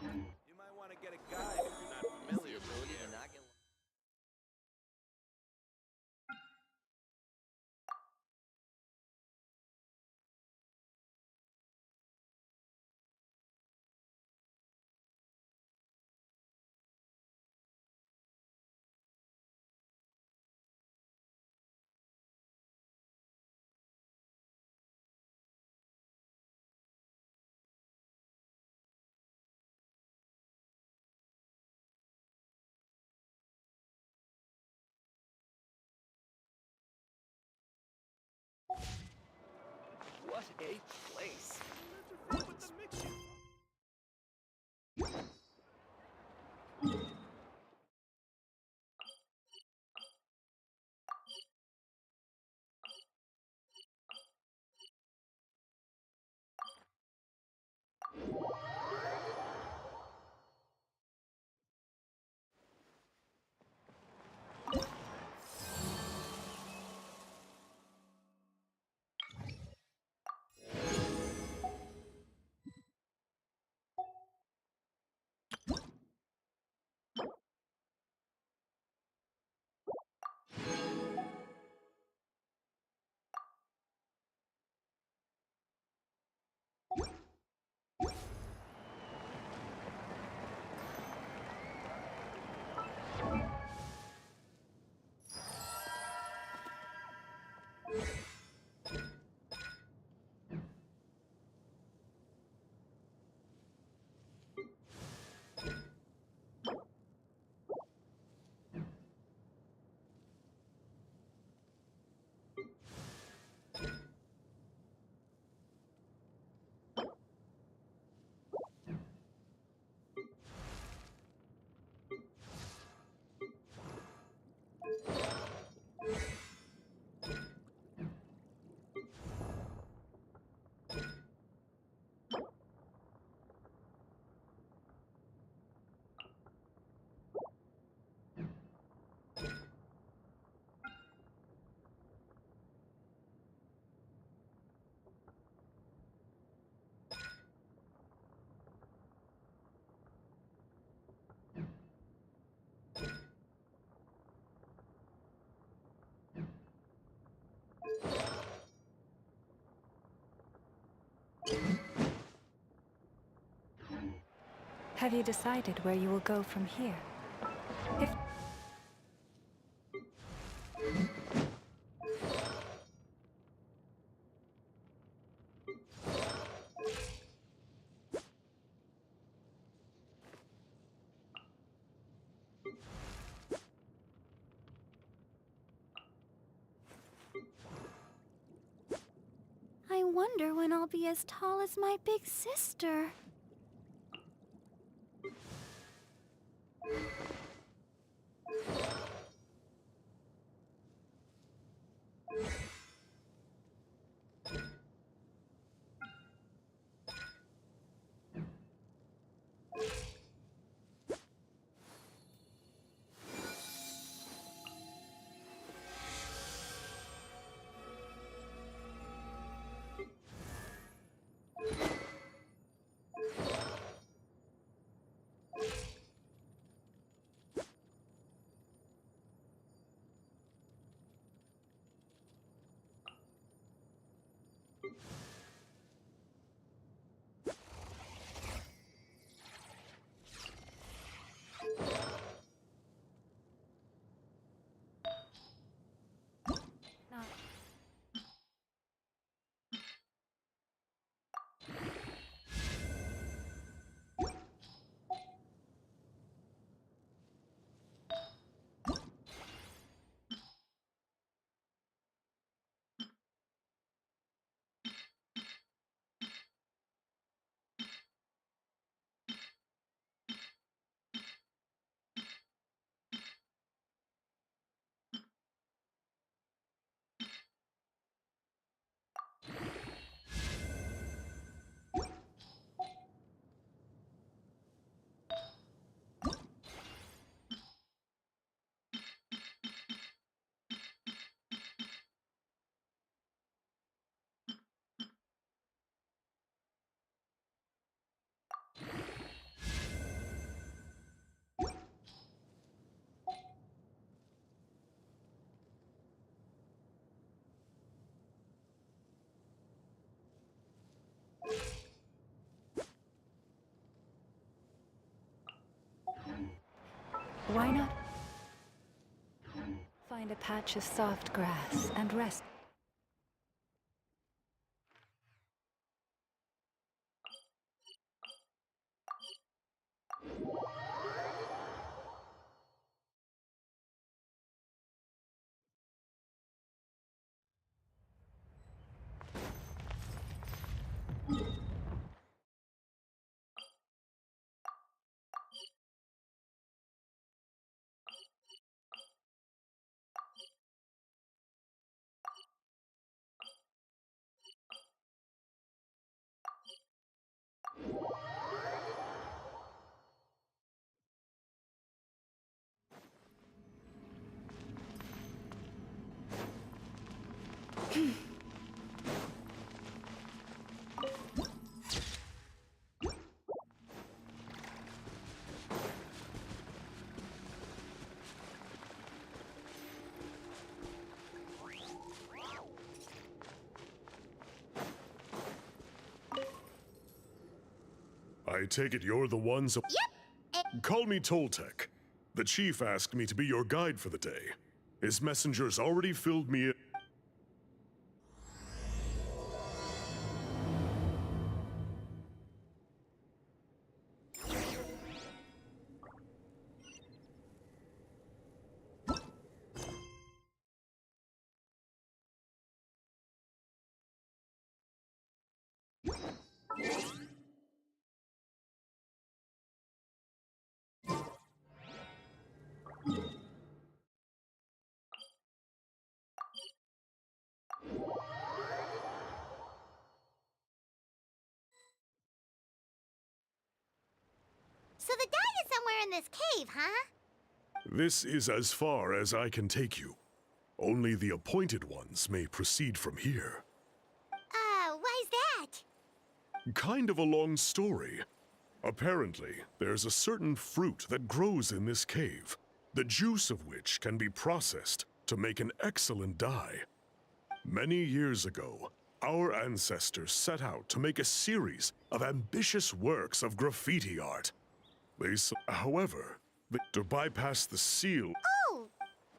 [SPEAKER 9] You might want to get a guide if you're not familiar with the area.
[SPEAKER 11] What a place.
[SPEAKER 2] Have you decided where you will go from here? If
[SPEAKER 6] I wonder when I'll be as tall as my big sister.
[SPEAKER 2] Why not find a patch of soft grass and rest?
[SPEAKER 12] I take it you're the ones.
[SPEAKER 1] Yep.
[SPEAKER 12] Call me Toltec. The chief asked me to be your guide for the day. His messengers already filled me in.
[SPEAKER 1] So the guy is somewhere in this cave, huh?
[SPEAKER 12] This is as far as I can take you. Only the appointed ones may proceed from here.
[SPEAKER 1] Why's that?
[SPEAKER 12] Kind of a long story. Apparently, there's a certain fruit that grows in this cave, the juice of which can be processed to make an excellent dye. Many years ago, our ancestors set out to make a series of ambitious works of graffiti art. However, to bypass the seal.
[SPEAKER 1] Oh!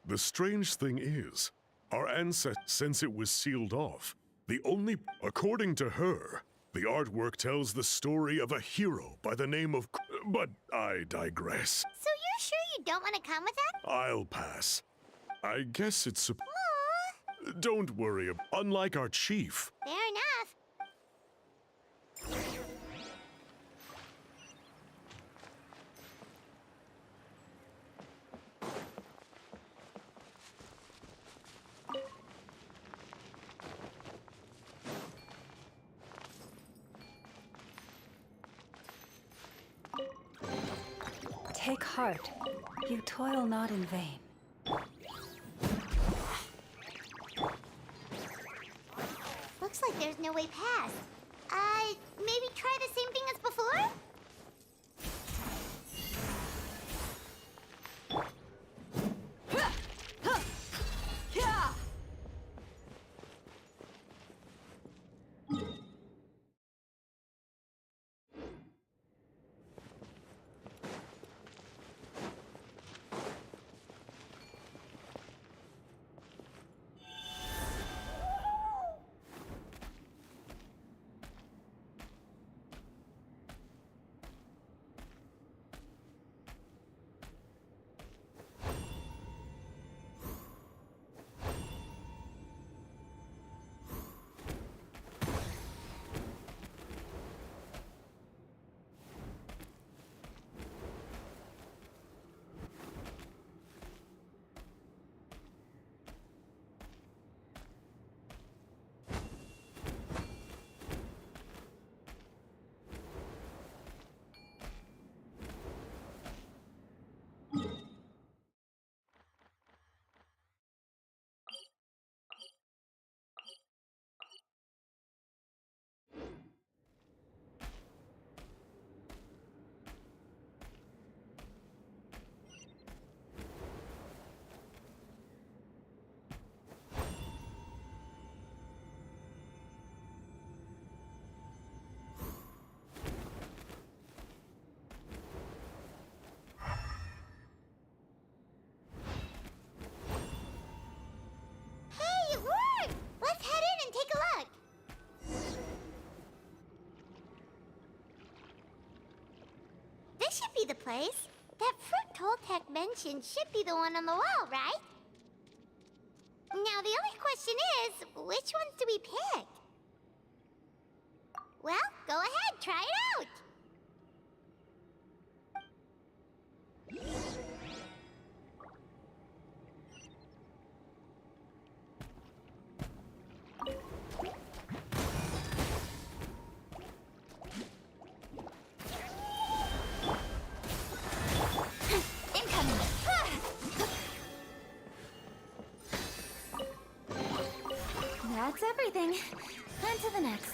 [SPEAKER 12] The strange thing is, our ancestors, since it was sealed off, according to her, the artwork tells the story of a hero by the name of. But I digress.
[SPEAKER 1] So you're sure you don't want to come with us?
[SPEAKER 12] I'll pass. I guess it's.
[SPEAKER 1] Aw.
[SPEAKER 12] Don't worry. Unlike our chief.
[SPEAKER 1] Fair enough.
[SPEAKER 2] Take heart. You toil not in vain.
[SPEAKER 1] Looks like there's no way past. Maybe try the same thing as before? be the place. That fruit Toltec mentioned should be the one on the wall, right? Now the only question is, which ones do we pick? Well, go ahead, try it out!
[SPEAKER 6] Incoming! That's everything. On to the next.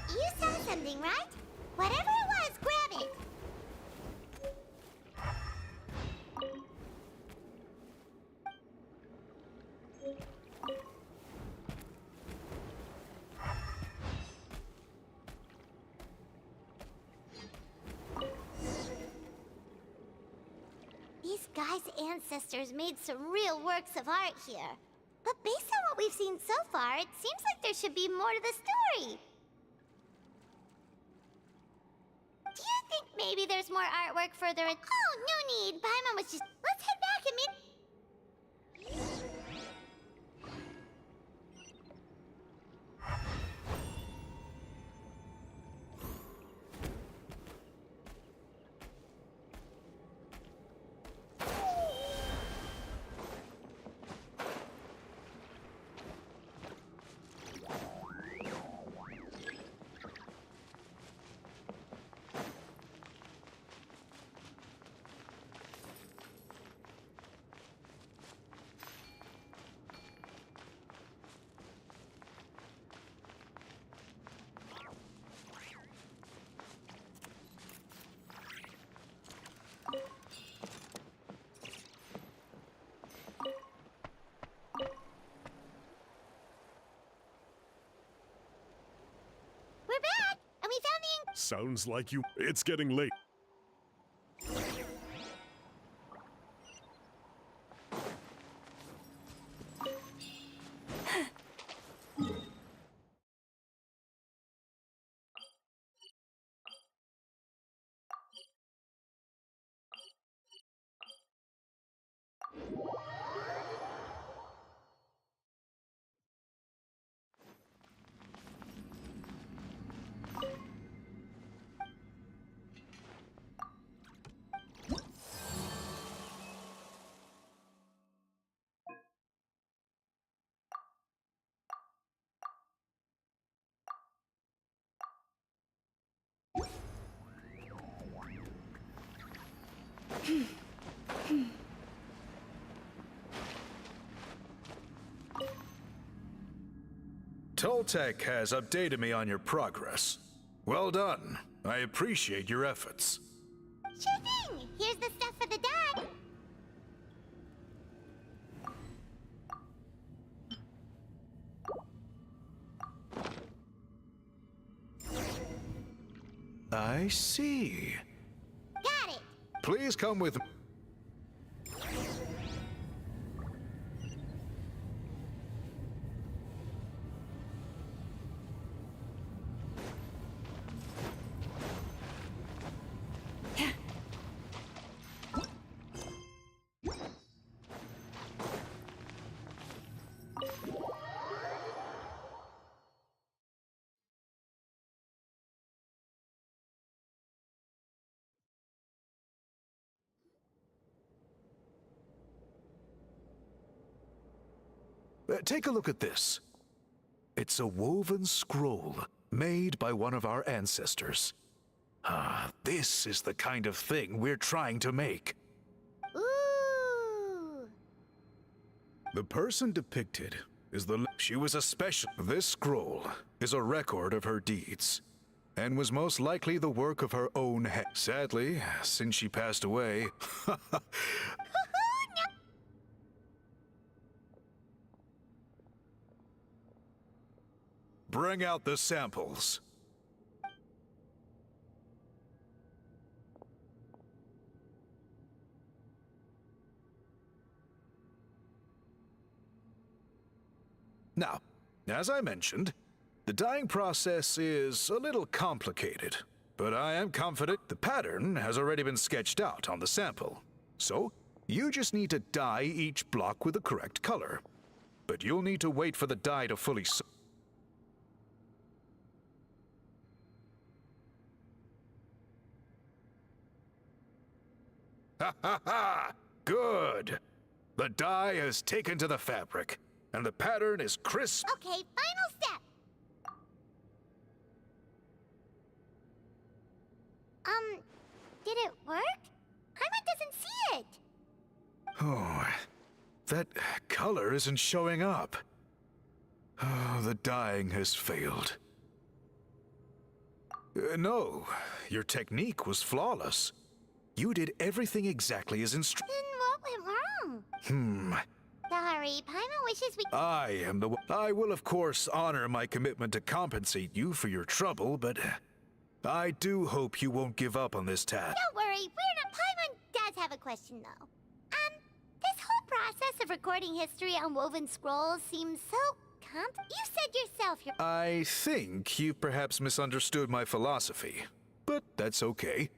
[SPEAKER 1] You saw something, right? Whatever it was, grab it! These guys' ancestors made some real works of art here. But based on what we've seen so far, it seems like there should be more to the story. Do you think maybe there's more artwork further in— Oh, no need. Paimon was just— Let's head back a minute. We're back, and we found the—
[SPEAKER 12] Sounds like you. It's getting late.
[SPEAKER 13] Toltec has updated me on your progress. Well done. I appreciate your efforts.
[SPEAKER 1] Sure thing! Here's the stuff for the dye.
[SPEAKER 13] I see.
[SPEAKER 1] Got it.
[SPEAKER 13] Please come with me. Take a look at this. It's a woven scroll made by one of our ancestors. This is the kind of thing we're trying to make.
[SPEAKER 1] Ooh.
[SPEAKER 13] The person depicted is she was a special. This scroll is a record of her deeds, and was most likely the work of her own head. Sadly, since she passed away, bring out the samples. Now, as I mentioned, the dyeing process is a little complicated, but I am confident the pattern has already been sketched out on the sample. So, you just need to dye each block with the correct color. But you'll need to wait for the dye to fully Ha ha ha! Good! The dye has taken to the fabric, and the pattern is crisp.
[SPEAKER 1] Okay, final step. Did it work? Paimon doesn't see it.
[SPEAKER 13] Oh, that color isn't showing up. Oh, the dyeing has failed. No, your technique was flawless. You did everything exactly as instructed.
[SPEAKER 1] Then what went wrong? Sorry, Paimon wishes we...
[SPEAKER 13] I will, of course, honor my commitment to compensate you for your trouble, but I do hope you won't give up on this task.
[SPEAKER 1] Don't worry, we're not... Paimon does have a question, though. This whole process of recording history on woven scrolls seems so... You said yourself you're...
[SPEAKER 13] I think you perhaps misunderstood my philosophy, but that's okay.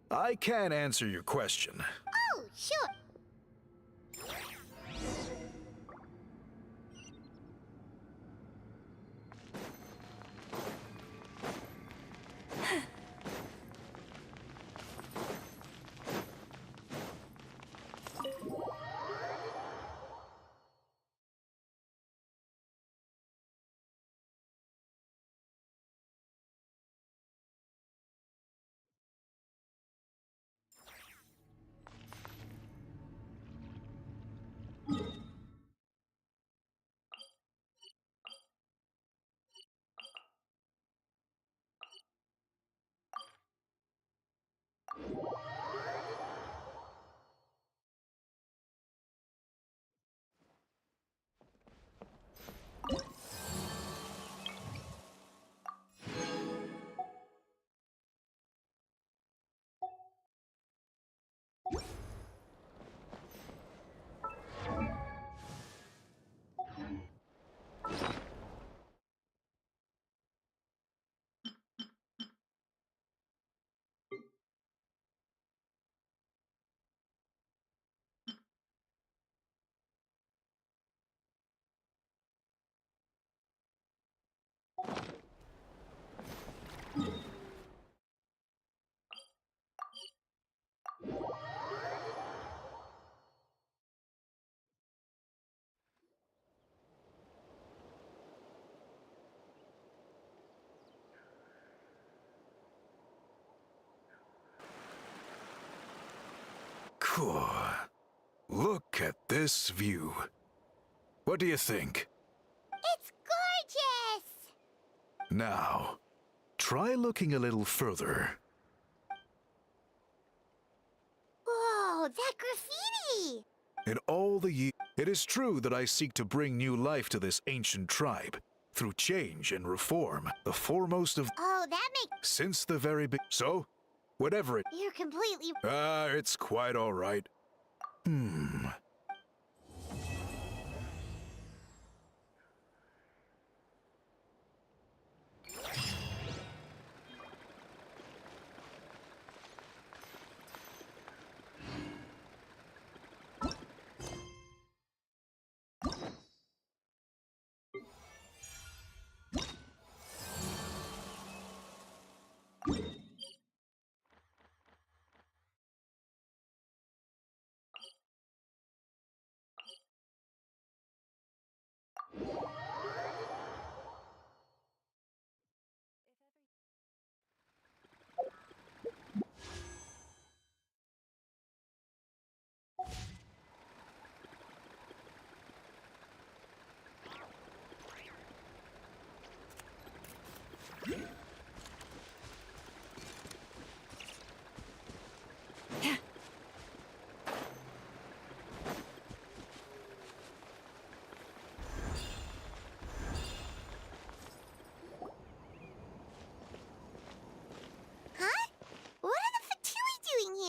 [SPEAKER 13] I can answer your question.
[SPEAKER 1] Oh, sure.
[SPEAKER 13] Cool. Look at this view. What do you think?
[SPEAKER 1] It's gorgeous!
[SPEAKER 13] Now, try looking a little further.
[SPEAKER 1] Whoa, that graffiti!
[SPEAKER 13] In all the years, it is true that I seek to bring new life to this ancient tribe through change and reform. The foremost of...
[SPEAKER 1] Oh, that makes...
[SPEAKER 13] since the very beginning. So, whatever it...
[SPEAKER 1] You're completely...
[SPEAKER 13] it's quite all right.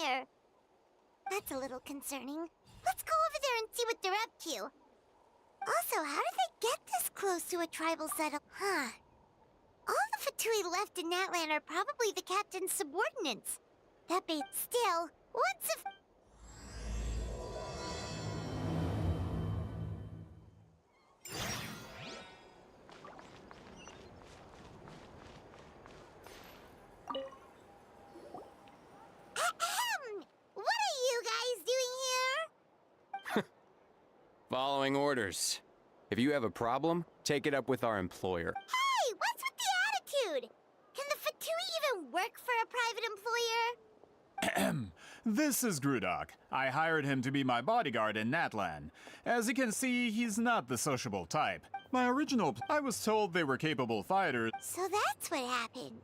[SPEAKER 1] Here. That's a little concerning. Let's go over there and see what they're up to. Also, how did they get this close to a tribal settlement? Huh. All the Fatui left in Natlan are probably the captain's subordinates. That bait still, once if...
[SPEAKER 14] Following orders. If you have a problem, take it up with our employer.
[SPEAKER 1] Hey, what's with the attitude? Can the Fatui even work for a private employer?
[SPEAKER 15] This is Grudok. I hired him to be my bodyguard in Natlan. As you can see, he's not the sociable type. I was told they were capable fighters.
[SPEAKER 1] So that's what happened.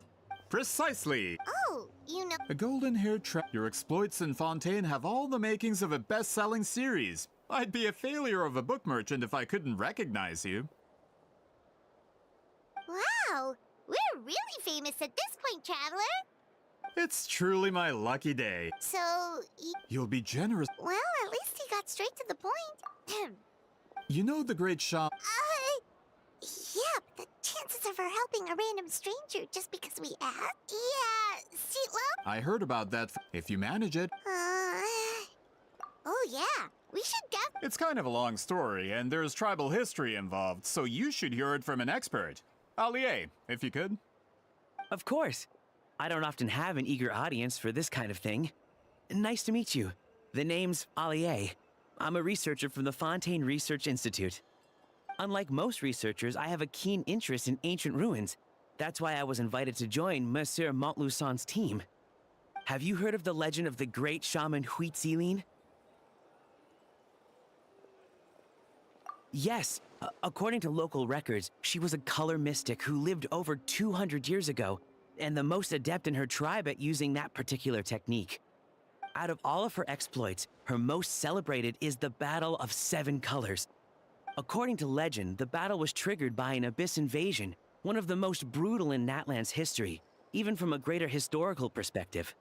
[SPEAKER 15] Precisely.
[SPEAKER 1] Oh, you know...
[SPEAKER 15] A golden-haired Your exploits in Fontaine have all the makings of a best-selling series. I'd be a failure of a book merchant if I couldn't recognize you.
[SPEAKER 1] Wow, we're really famous at this point, Traveler.
[SPEAKER 15] It's truly my lucky day.
[SPEAKER 1] So,
[SPEAKER 15] You'll be generous.
[SPEAKER 1] Well, at least he got straight to the point.
[SPEAKER 15] You know the great shop...
[SPEAKER 1] Yeah, but the chances of her helping a random stranger just because we asked? Yeah, Seatlow?
[SPEAKER 15] I heard about that. If you manage it...
[SPEAKER 1] Oh yeah, we should go.
[SPEAKER 15] It's kind of a long story, and there's tribal history involved, so you should hear it from an expert. Allier, if you could.
[SPEAKER 16] Of course. I don't often have an eager audience for this kind of thing. Nice to meet you. The name's Allier. I'm a researcher from the Fontaine Research Institute. Unlike most researchers, I have a keen interest in ancient ruins. That's why I was invited to join Monsieur Montluçon's team. Have you heard of the legend of the great shaman Huitzilin? Yes. According to local records, she was a color mystic who lived over 200 years ago, and the most adept in her tribe at using that particular technique. Out of all of her exploits, her most celebrated is the Battle of Seven Colors. According to legend, the battle was triggered by an abyss invasion, one of the most brutal in Natlan's history, even from a greater historical perspective.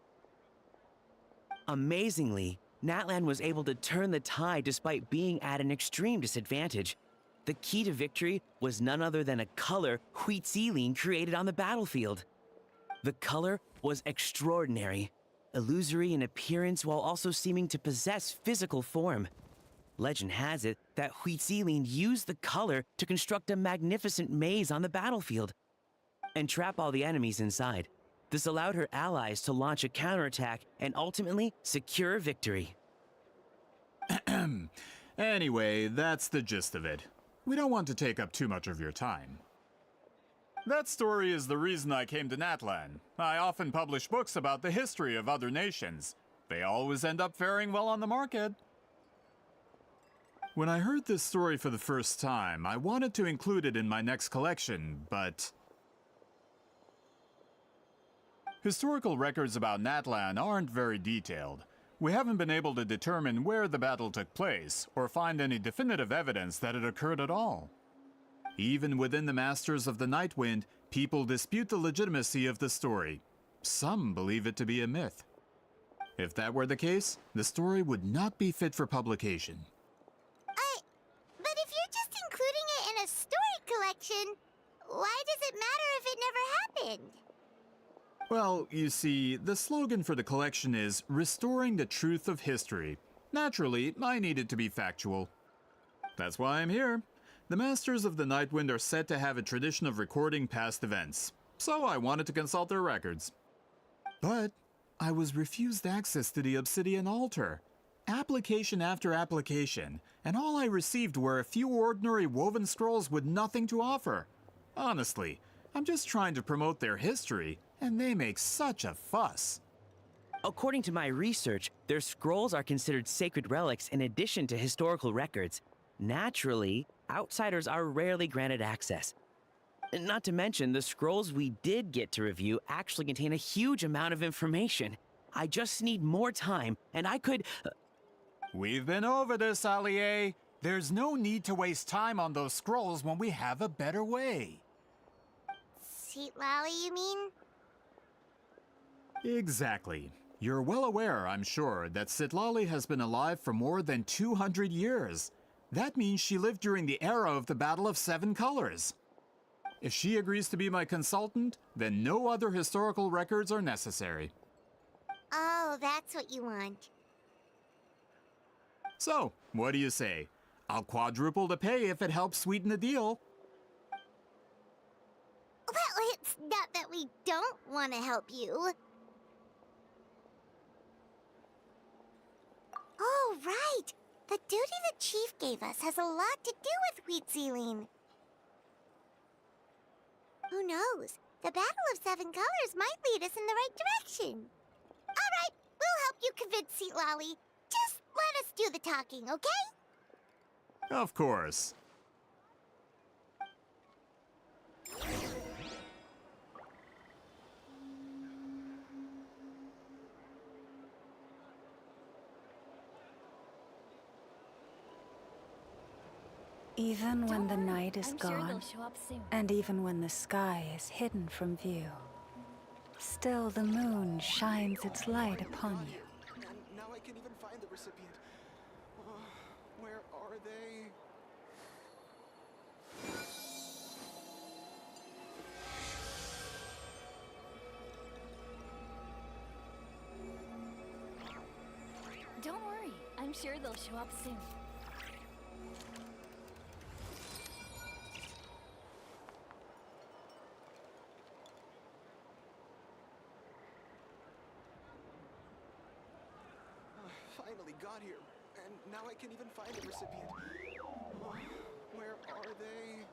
[SPEAKER 16] Amazingly, Natlan was able to turn the tide despite being at an extreme disadvantage. The key to victory was none other than a color Huitzilin created on the battlefield. The color was extraordinary, illusory in appearance while also seeming to possess physical form. Legend has it that Huitzilin used the color to construct a magnificent maze on the battlefield and trap all the enemies inside. This allowed her allies to launch a counterattack and ultimately secure victory.
[SPEAKER 15] Anyway, that's the gist of it. We don't want to take up too much of your time. That story is the reason I came to Natlan. I often publish books about the history of other nations. They always end up faring well on the market. When I heard this story for the first time, I wanted to include it in my next collection, but... Historical records about Natlan aren't very detailed. We haven't been able to determine where the battle took place, or find any definitive evidence that it occurred at all. Even within the Masters of the Night Wind, people dispute the legitimacy of the story. Some believe it to be a myth. If that were the case, the story would not be fit for publication.
[SPEAKER 1] But if you're just including it in a story collection, why does it matter if it never happened?
[SPEAKER 15] Well, you see, the slogan for the collection is Restoring the Truth of History. Naturally, I need it to be factual. That's why I'm here. The Masters of the Nightwind are said to have a tradition of recording past events, so I wanted to consult their records. But I was refused access to the Obsidian Altar. Application after application, and all I received were a few ordinary woven scrolls with nothing to offer. Honestly, I'm just trying to promote their history, and they make such a fuss.
[SPEAKER 16] According to my research, their scrolls are considered sacred relics in addition to historical records. Naturally, outsiders are rarely granted access. Not to mention, the scrolls we did get to review actually contain a huge amount of information. I just need more time, and I could...
[SPEAKER 15] We've been over this, Allier. There's no need to waste time on those scrolls when we have a better way.
[SPEAKER 1] Seat Lally, you mean?
[SPEAKER 15] Exactly. You're well aware, I'm sure, that Sitlali has been alive for more than 200 years. That means she lived during the era of the Battle of Seven Colors. If she agrees to be my consultant, then no other historical records are necessary.
[SPEAKER 1] Oh, that's what you want.
[SPEAKER 15] So, what do you say? I'll quadruple the pay if it helps sweeten the deal.
[SPEAKER 1] Well, it's not that we don't want to help you. Oh, right! The duty the chief gave us has a lot to do with Wheat Sealing. Who knows? The Battle of Seven Colors might lead us in the right direction. All right, we'll help you convince Seat Lolly. Just let us do the talking, okay?
[SPEAKER 15] Of course.
[SPEAKER 2] Even when the night is
[SPEAKER 6] I'm sure
[SPEAKER 2] gone,
[SPEAKER 6] they'll show up soon.
[SPEAKER 2] and even when the sky is hidden from view, still the moon shines its light upon you.
[SPEAKER 17] And now I can't even find the recipient. Where are they?
[SPEAKER 6] Don't worry, I'm sure they'll show up soon.
[SPEAKER 17] Finally got here, and now I can't even find the recipient. Where are they?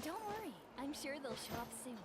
[SPEAKER 6] Don't worry, I'm sure they'll show up soon.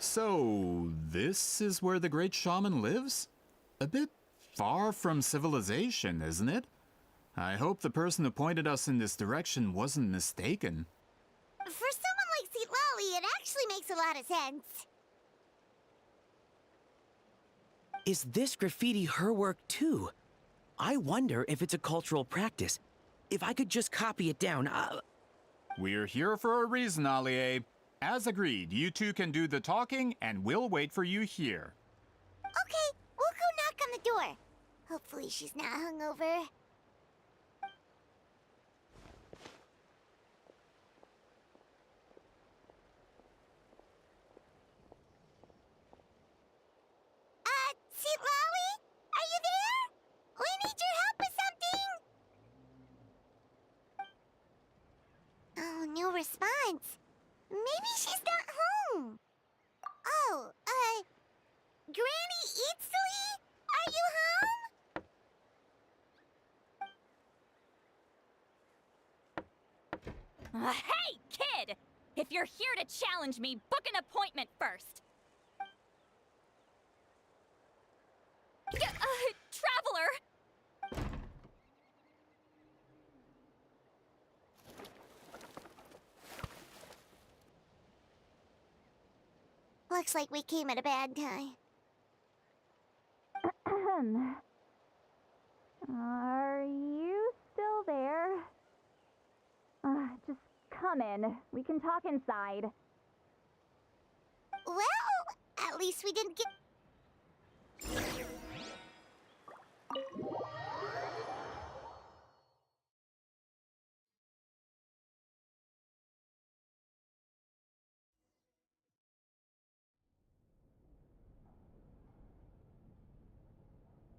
[SPEAKER 15] So, this is where the great shaman lives? A bit far from civilization, isn't it? I hope the person who pointed us in this direction wasn't mistaken.
[SPEAKER 1] For someone like Citlali, it actually makes a lot of sense.
[SPEAKER 16] Is this graffiti her work too? I wonder if it's a cultural practice. If I could just copy it down,
[SPEAKER 15] We're here for a reason, Alie. As agreed, you two can do the talking, and we'll wait for you here.
[SPEAKER 1] Okay, we'll go knock on the door. Hopefully she's not hungover. Citlali? Are you there? We need your help with something! Oh, no response. Maybe she's not home. Oh, Granny Eatsley? Are you home?
[SPEAKER 18] Hey, kid! If you're here to challenge me, book an appointment first. Traveler!
[SPEAKER 1] Looks like we came at a bad time.
[SPEAKER 6] Are you still there? Just come in. We can talk inside.
[SPEAKER 1] Well, at least we didn't get...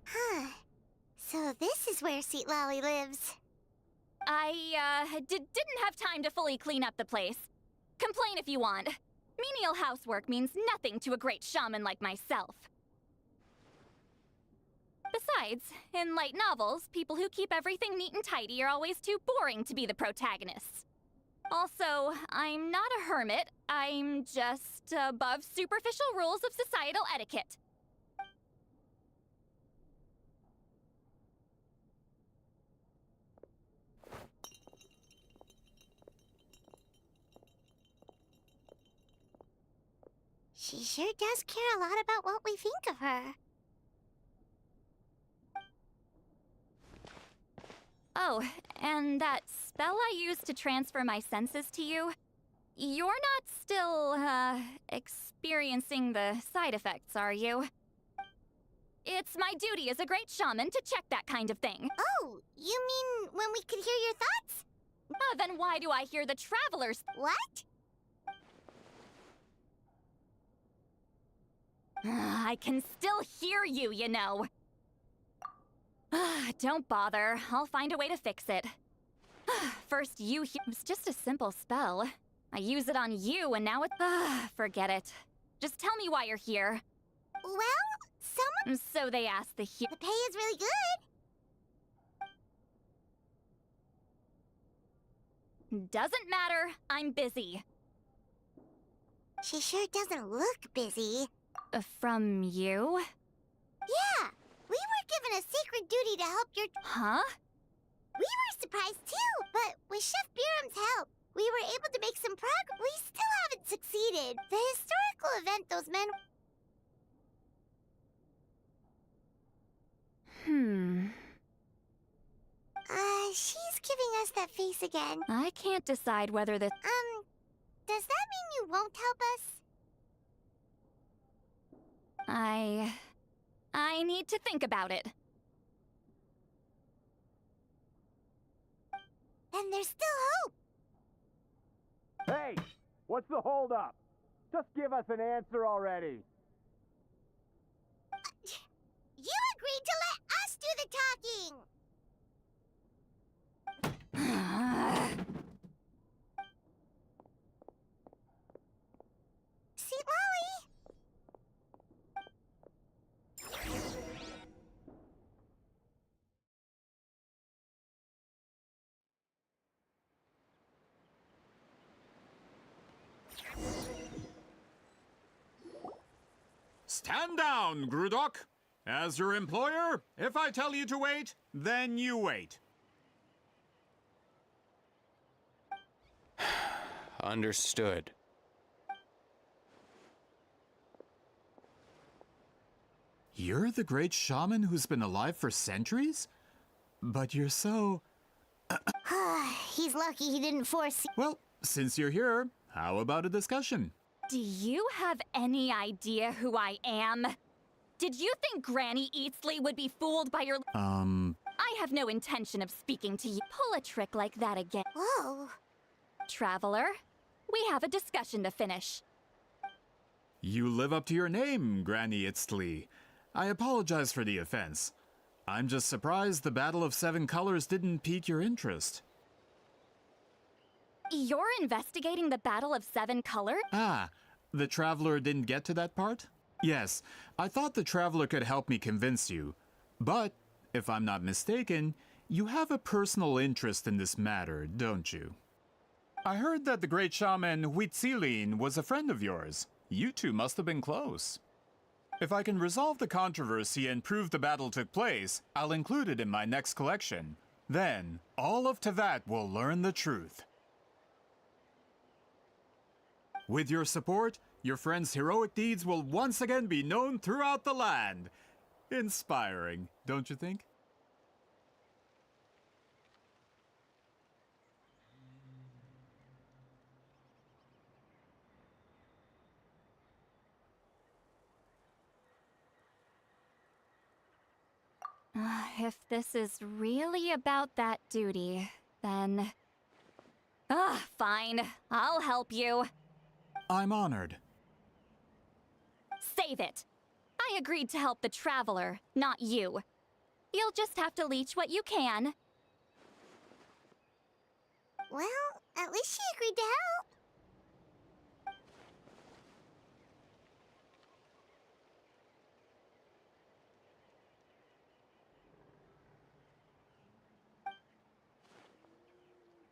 [SPEAKER 1] Huh. So this is where Citlali lives.
[SPEAKER 18] I, didn't have time to fully clean up the place. Complain if you want. Menial housework means nothing to a great shaman like myself. Besides, in light novels, people who keep everything neat and tidy are always too boring to be the protagonists. Also, I'm not a hermit. I'm just above superficial rules of societal etiquette.
[SPEAKER 1] She sure does care a lot about what we think of her.
[SPEAKER 18] Oh, and that spell I used to transfer my senses to you, you're not still, experiencing the side effects, are you? It's my duty as a great shaman to check that kind of thing.
[SPEAKER 1] Oh, you mean when we could hear your thoughts?
[SPEAKER 18] Then why do I hear the travelers?
[SPEAKER 1] What?
[SPEAKER 18] I can still hear you, you know. Don't bother. I'll find a way to fix it. First, you hear. It's just a simple spell. I use it on you, and now it's. Forget it. Just tell me why you're here.
[SPEAKER 1] Well, someone.
[SPEAKER 18] So they asked the
[SPEAKER 1] The pay is really good.
[SPEAKER 18] Doesn't matter. I'm busy.
[SPEAKER 1] She sure doesn't look busy.
[SPEAKER 18] From you?
[SPEAKER 1] Yeah, we were given a sacred duty to help your...
[SPEAKER 18] Huh?
[SPEAKER 1] We were surprised too, but with Chef Biram's help, we were able to make some progress. We still haven't succeeded. The historical event those men... She's giving us that face again.
[SPEAKER 18] I can't decide whether the...
[SPEAKER 1] Does that mean you won't help us?
[SPEAKER 18] I need to think about it.
[SPEAKER 1] Then there's still hope.
[SPEAKER 19] Hey, what's the holdup? Just give us an answer already.
[SPEAKER 1] You agreed to let us do the talking. Citlali?
[SPEAKER 15] Stand down, Grudok. As your employer, if I tell you to wait, then you wait.
[SPEAKER 14] Understood.
[SPEAKER 15] You're the great shaman who's been alive for centuries? But you're so...
[SPEAKER 1] He's lucky he didn't force.
[SPEAKER 15] Well, since you're here, how about a discussion?
[SPEAKER 18] Do you have any idea who I am? Did you think Granny Eatsley would be fooled by your... I have no intention of speaking to you. Pull a trick like that again.
[SPEAKER 1] Whoa.
[SPEAKER 18] Traveler, we have a discussion to finish.
[SPEAKER 15] You live up to your name, Granny Eatsley. I apologize for the offense. I'm just surprised the Battle of Seven Colors didn't pique your interest.
[SPEAKER 18] You're investigating the Battle of Seven Colors?
[SPEAKER 15] Ah, the Traveler didn't get to that part? Yes, I thought the Traveler could help me convince you. But, if I'm not mistaken, you have a personal interest in this matter, don't you? I heard that the great shaman Huitzilin was a friend of yours. You two must have been close. If I can resolve the controversy and prove the battle took place, I'll include it in my next collection. Then, all of Tevat will learn the truth. With your support, your friend's heroic deeds will once again be known throughout the land. Inspiring, don't you think?
[SPEAKER 18] If this is really about that duty, then... fine. I'll help you.
[SPEAKER 15] I'm honored.
[SPEAKER 18] Save it. I agreed to help the Traveler, not you. You'll just have to leech what you can.
[SPEAKER 1] Well, at least she agreed to help.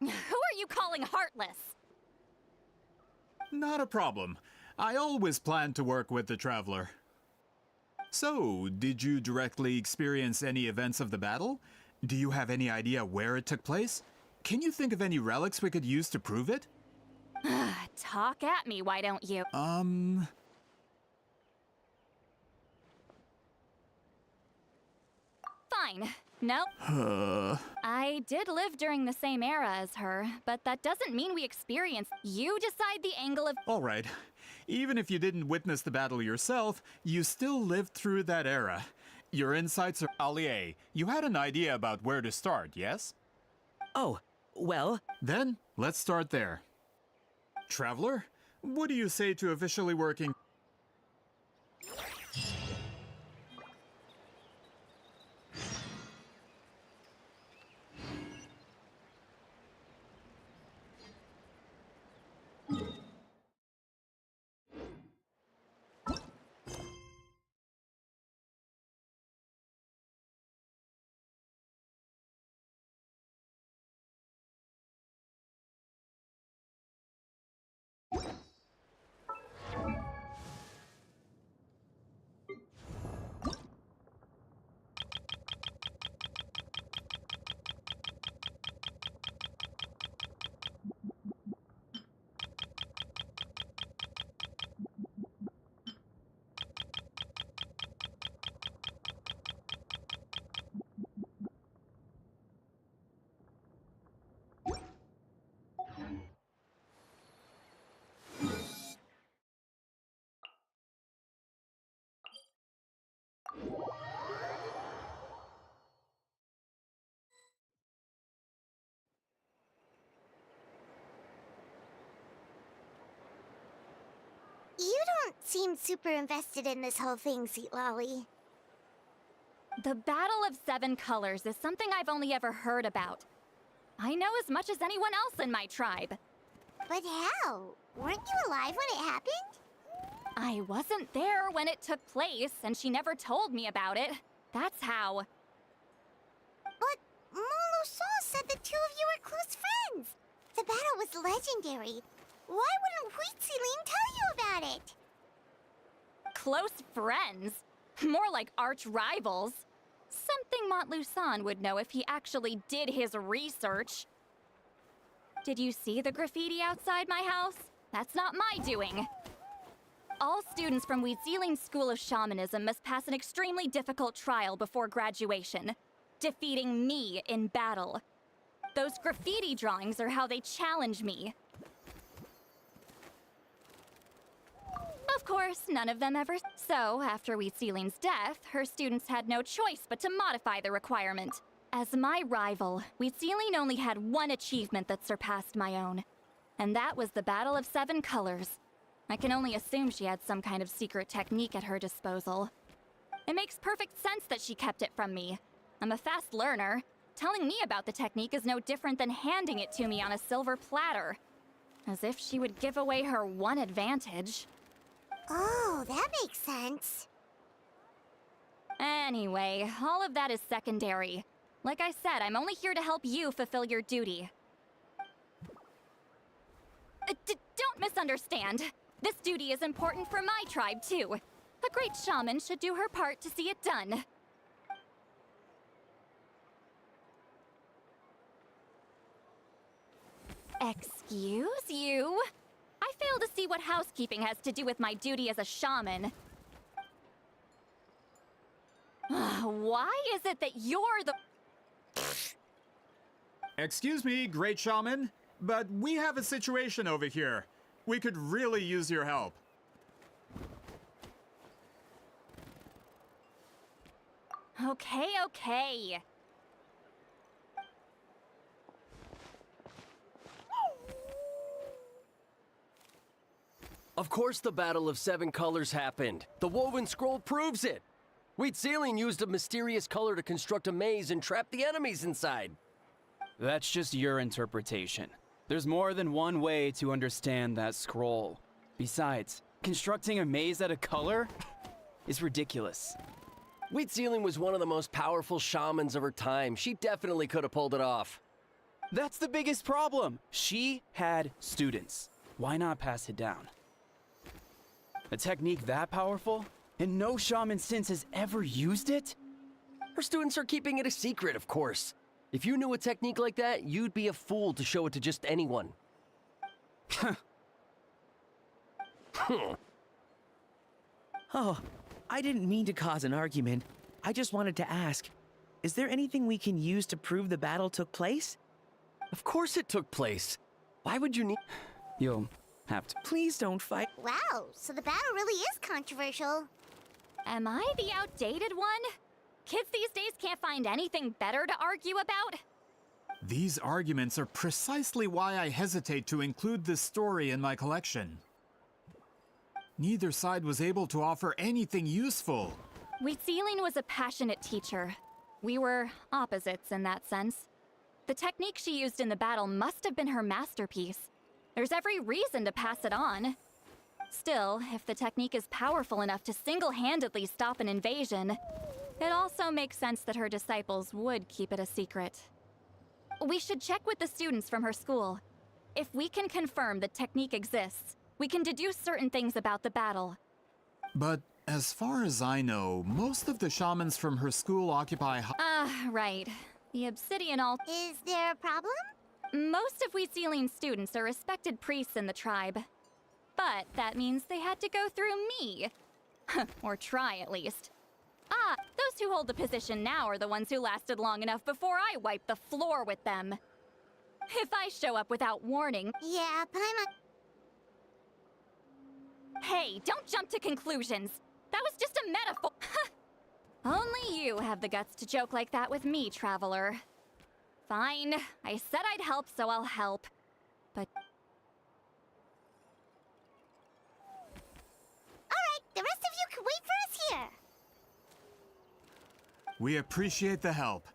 [SPEAKER 18] Who are you calling heartless?
[SPEAKER 15] Not a problem. I always planned to work with the Traveler. So, did you directly experience any events of the battle? Do you have any idea where it took place? Can you think of any relics we could use to prove it?
[SPEAKER 18] Talk at me, why don't you? Fine. Nope. I did live during the same era as her, but that doesn't mean we experienced. You decide the angle of...
[SPEAKER 15] All right. Even if you didn't witness the battle yourself, you still lived through that era. Your insights are... Allier, you had an idea about where to start, yes?
[SPEAKER 16] Oh, well...
[SPEAKER 15] Then, let's start there. Traveler, what do you say to officially working...
[SPEAKER 1] You don't seem super invested in this whole thing, Sweet Lolly.
[SPEAKER 18] The Battle of Seven Colors is something I've only ever heard about. I know as much as anyone else in my tribe.
[SPEAKER 1] But how? Weren't you alive when it happened?
[SPEAKER 18] I wasn't there when it took place, and she never told me about it. That's how.
[SPEAKER 1] But Molo Sol said the two of you were close friends. The battle was legendary. Why wouldn't Huitzilin tell you about it?
[SPEAKER 18] close friends. More like arch rivals. Something Montluçon would know if he actually did his research. Did you see the graffiti outside my house? That's not my doing. All students from Wheatsealing School of Shamanism must pass an extremely difficult trial before graduation, defeating me in battle. Those graffiti drawings are how they challenge me. Of course, none of them ever. So, after Wheatsealing's death, her students had no choice but to modify the requirement. As my rival, Wheatsealing only had one achievement that surpassed my own. And that was the Battle of 7 Colors. I can only assume she had some kind of secret technique at her disposal. It makes perfect sense that she kept it from me. I'm a fast learner. Telling me about the technique is no different than handing it to me on a silver platter. As if she would give away her one advantage.
[SPEAKER 1] Oh, that makes sense.
[SPEAKER 18] Anyway, all of that is secondary. Like I said, I'm only here to help you fulfill your duty. Don't misunderstand. This duty is important for my tribe, too. A great shaman should do her part to see it done. Excuse you? I fail to see what housekeeping has to do with my duty as a shaman. Why is it that you're the...
[SPEAKER 15] Excuse me, great shaman, but we have a situation over here. We could really use your help.
[SPEAKER 18] Okay.
[SPEAKER 20] Of course the Battle of 7 Colors happened. The woven scroll proves it. Wheatsealing used a mysterious color to construct a maze and trap the enemies inside.
[SPEAKER 21] That's just your interpretation. There's more than one way to understand that scroll. Besides, constructing a maze out of color is ridiculous.
[SPEAKER 20] Wheatsealing was one of the most powerful shamans of her time. She definitely could have pulled it off.
[SPEAKER 21] That's the biggest problem. She had students. Why not pass it down? A technique that powerful? And no shaman since has ever used it?
[SPEAKER 20] Her students are keeping it a secret, of course. If you knew a technique like that, you'd be a fool to show it to just anyone.
[SPEAKER 16] Oh, I didn't mean to cause an argument. I just wanted to ask, is there anything we can use to prove the battle took place?
[SPEAKER 20] Of course it took place. Why would you need...
[SPEAKER 21] You'll have to...
[SPEAKER 16] Please don't fight.
[SPEAKER 1] Wow, so the battle really is controversial.
[SPEAKER 18] Am I the outdated one? Kids these days can't find anything better to argue about?
[SPEAKER 15] These arguments are precisely why I hesitate to include this story in my collection. Neither side was able to offer anything useful.
[SPEAKER 18] Wheatsealing was a passionate teacher. We were opposites in that sense. The technique she used in the battle must have been her masterpiece. There's every reason to pass it on. Still, if the technique is powerful enough to single-handedly stop an invasion, it also makes sense that her disciples would keep it a secret. We should check with the students from her school. If we can confirm the technique exists, we can deduce certain things about the battle.
[SPEAKER 15] But as far as I know, most of the shamans from her school occupy...
[SPEAKER 18] Right. The Obsidian Alt...
[SPEAKER 1] Is there a problem?
[SPEAKER 18] Most of Wheatsealing's students are respected priests in the tribe. But that means they had to go through me. Or try, at least. Those who hold the position now are the ones who lasted long enough before I wiped the floor with them. If I show up without warning...
[SPEAKER 1] Yeah, but I'm a...
[SPEAKER 18] Hey, don't jump to conclusions. That was just a metaphor. Only you have the guts to joke like that with me, Traveler. Fine. I said I'd help, so I'll help. But...
[SPEAKER 1] Alright, the rest of you can wait for us here.
[SPEAKER 15] We appreciate the help.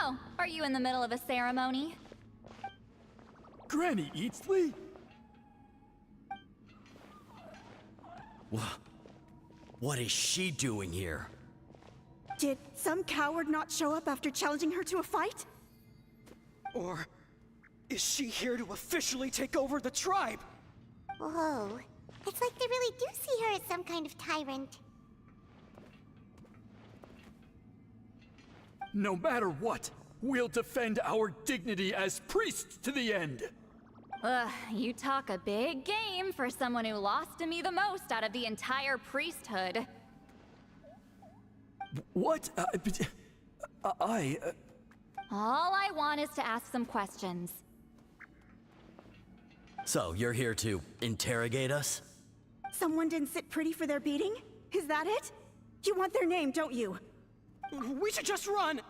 [SPEAKER 18] Oh, are you in the middle of a ceremony?
[SPEAKER 9] Granny Eatsley?
[SPEAKER 20] What is she doing here?
[SPEAKER 8] Did some coward not show up after challenging her to a fight?
[SPEAKER 22] Or is she here to officially take over the tribe?
[SPEAKER 1] Whoa. It's like they really do see her as some kind of tyrant.
[SPEAKER 9] No matter what, we'll defend our dignity as priests to the end.
[SPEAKER 18] Ugh, you talk a big game for someone who lost to me the most out of the entire priesthood.
[SPEAKER 9] What?
[SPEAKER 18] All I want is to ask some questions.
[SPEAKER 20] So, you're here to interrogate us?
[SPEAKER 8] Someone didn't sit pretty for their beating? Is that it? You want their name, don't you?
[SPEAKER 22] We should just run!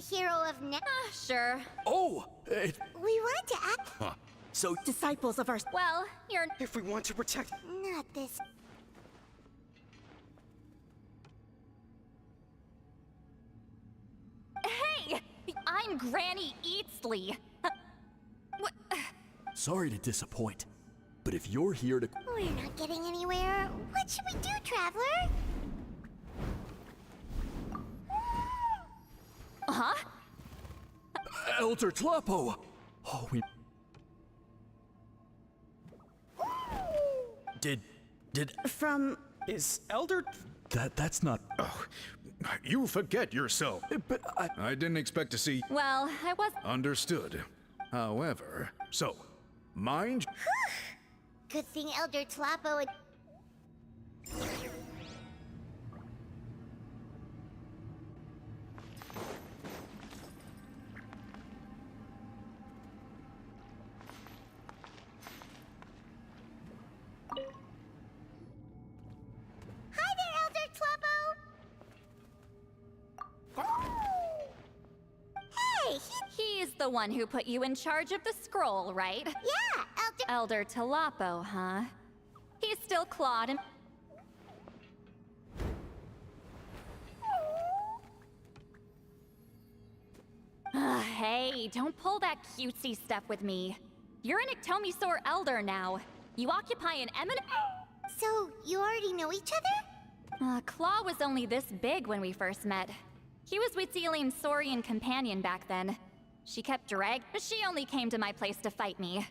[SPEAKER 1] hero of
[SPEAKER 18] Sure.
[SPEAKER 9] Oh!
[SPEAKER 1] We wanted to act.
[SPEAKER 9] Huh.
[SPEAKER 8] So, disciples of our.
[SPEAKER 18] Well, you're.
[SPEAKER 22] If we want to protect.
[SPEAKER 1] Not this.
[SPEAKER 18] Hey! I'm Granny Eatsley. What?
[SPEAKER 9] Sorry to disappoint, but if you're here to.
[SPEAKER 1] We're not getting anywhere. What should we do, Traveler?
[SPEAKER 18] Huh?
[SPEAKER 9] Elder Tlapo! Oh, we. Did.
[SPEAKER 8] From.
[SPEAKER 22] Is Elder.
[SPEAKER 9] That's not.
[SPEAKER 13] Oh, you forget yourself.
[SPEAKER 9] But
[SPEAKER 13] I didn't expect to see.
[SPEAKER 18] Well, I was.
[SPEAKER 13] Understood. However, so, mind.
[SPEAKER 1] Good thing Elder Tlapo would. Hi there, Elder Tlapo! Hey,
[SPEAKER 18] He's the one who put you in charge of the scroll, right?
[SPEAKER 1] Yeah,
[SPEAKER 18] Elder Tlapo, huh? He's still clawed and. Hey, don't pull that cutesy stuff with me. You're an Ictomisaur Elder now. You occupy an eminent.
[SPEAKER 1] So, you already know each other?
[SPEAKER 18] Claw was only this big when we first met. He was with Celine's Saurian companion back then. She kept She only came to my place to fight me.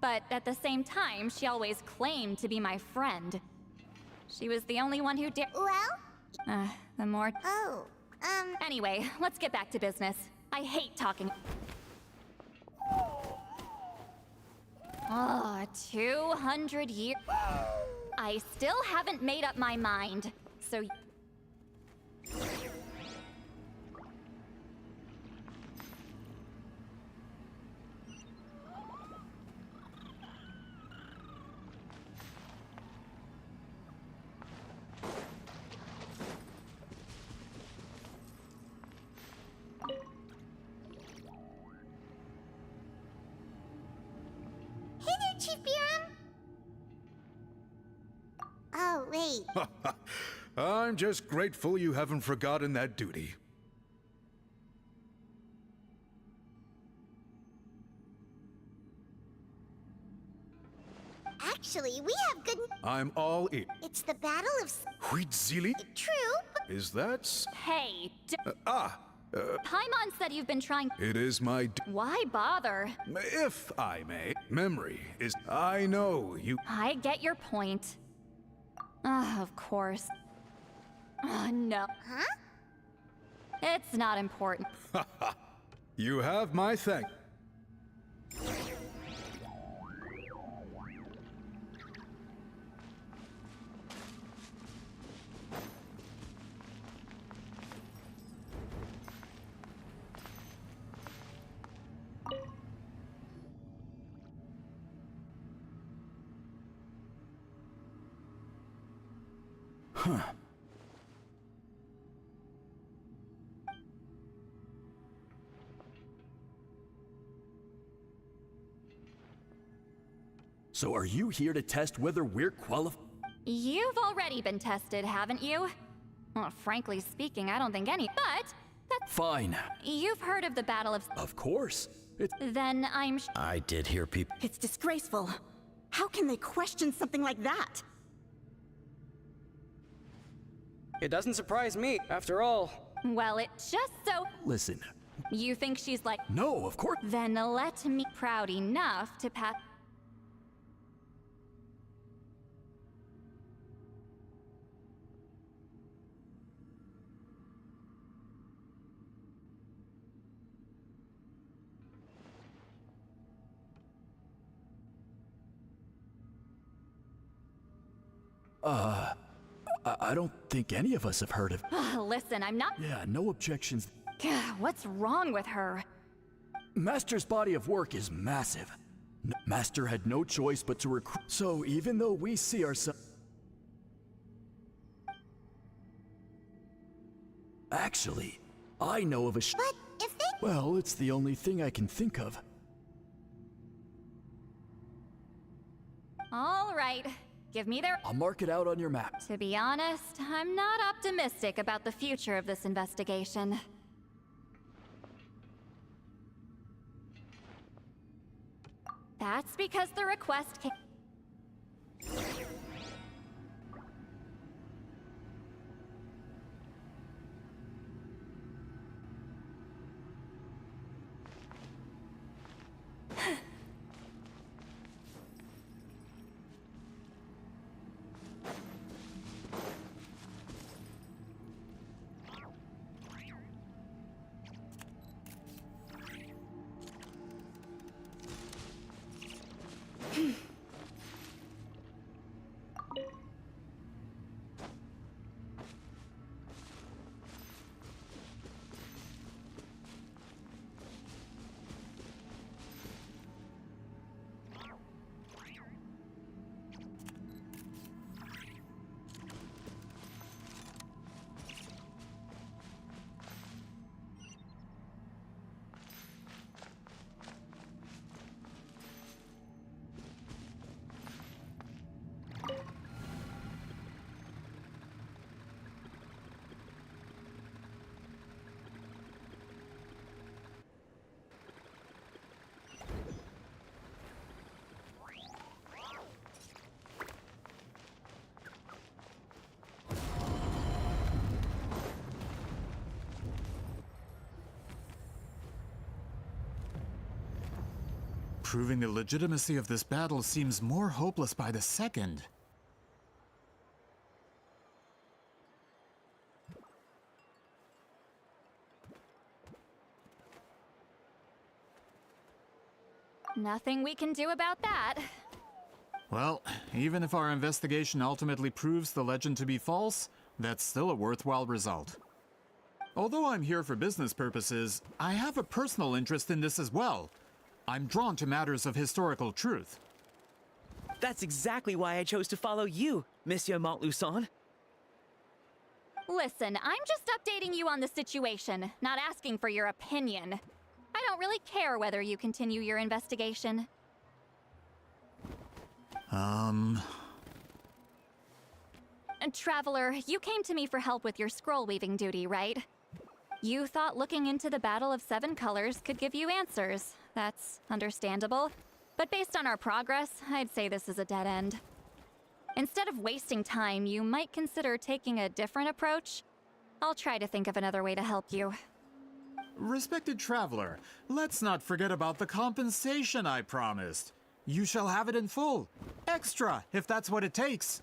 [SPEAKER 18] But at the same time, she always claimed to be my friend. She was the only one who did.
[SPEAKER 1] Well?
[SPEAKER 18] The more.
[SPEAKER 1] Oh,
[SPEAKER 18] Anyway, let's get back to business. I hate talking. Oh, 200 years. I still haven't made up my mind, so.
[SPEAKER 1] Hey there, Chief Biram! Oh, wait.
[SPEAKER 13] I'm just grateful you haven't forgotten that duty.
[SPEAKER 1] Actually, we have good.
[SPEAKER 13] I'm all in.
[SPEAKER 1] It's the Battle of.
[SPEAKER 13] Huitzili?
[SPEAKER 1] True, but.
[SPEAKER 13] Is that?
[SPEAKER 18] Hey,
[SPEAKER 1] Paimon
[SPEAKER 18] said you've been trying.
[SPEAKER 13] It is my.
[SPEAKER 18] Why bother?
[SPEAKER 13] If I may, memory is. I know you.
[SPEAKER 18] I get your point. Of course. No.
[SPEAKER 1] Huh?
[SPEAKER 18] It's not important.
[SPEAKER 13] You have my thank.
[SPEAKER 9] Huh. So are you here to test whether we're qualified?
[SPEAKER 18] You've already been tested, haven't you? Well, frankly speaking, I don't think any. But that's
[SPEAKER 9] fine.
[SPEAKER 18] You've heard of the Battle of.
[SPEAKER 9] Of course.
[SPEAKER 18] Then I'm.
[SPEAKER 14] I did hear people.
[SPEAKER 8] It's disgraceful. How can they question something like that?
[SPEAKER 22] It doesn't surprise me, after all.
[SPEAKER 18] Well, it just so.
[SPEAKER 9] Listen.
[SPEAKER 18] You think she's like.
[SPEAKER 9] No, of course.
[SPEAKER 18] Then let me proud enough to pat.
[SPEAKER 9] I don't think any of us have heard of.
[SPEAKER 18] Listen, I'm not.
[SPEAKER 9] Yeah, no objections.
[SPEAKER 18] What's wrong with her?
[SPEAKER 9] Master's body of work is massive. Master had no choice but to recruit. So even though we see ourselves. Actually, I know of a.
[SPEAKER 1] But if
[SPEAKER 9] Well, it's the only thing I can think of.
[SPEAKER 18] All right, give me their...
[SPEAKER 9] I'll mark it out on your map.
[SPEAKER 18] To be honest, I'm not optimistic about the future of this investigation. That's because the request came...
[SPEAKER 15] Proving the legitimacy of this battle seems more hopeless by the second.
[SPEAKER 18] Nothing we can do about that.
[SPEAKER 15] Well, even if our investigation ultimately proves the legend to be false, that's still a worthwhile result. Although I'm here for business purposes, I have a personal interest in this as well. I'm drawn to matters of historical truth.
[SPEAKER 16] That's exactly why I chose to follow you, Monsieur Montluçon.
[SPEAKER 18] Listen, I'm just updating you on the situation, not asking for your opinion. I don't really care whether you continue your investigation. And Traveler, you came to me for help with your scroll weaving duty, right? You thought looking into the Battle of Seven Colors could give you answers. That's understandable. But based on our progress, I'd say this is a dead end. Instead of wasting time, you might consider taking a different approach. I'll try to think of another way to help you.
[SPEAKER 15] Respected Traveler, let's not forget about the compensation I promised. You shall have it in full. Extra, if that's what it takes.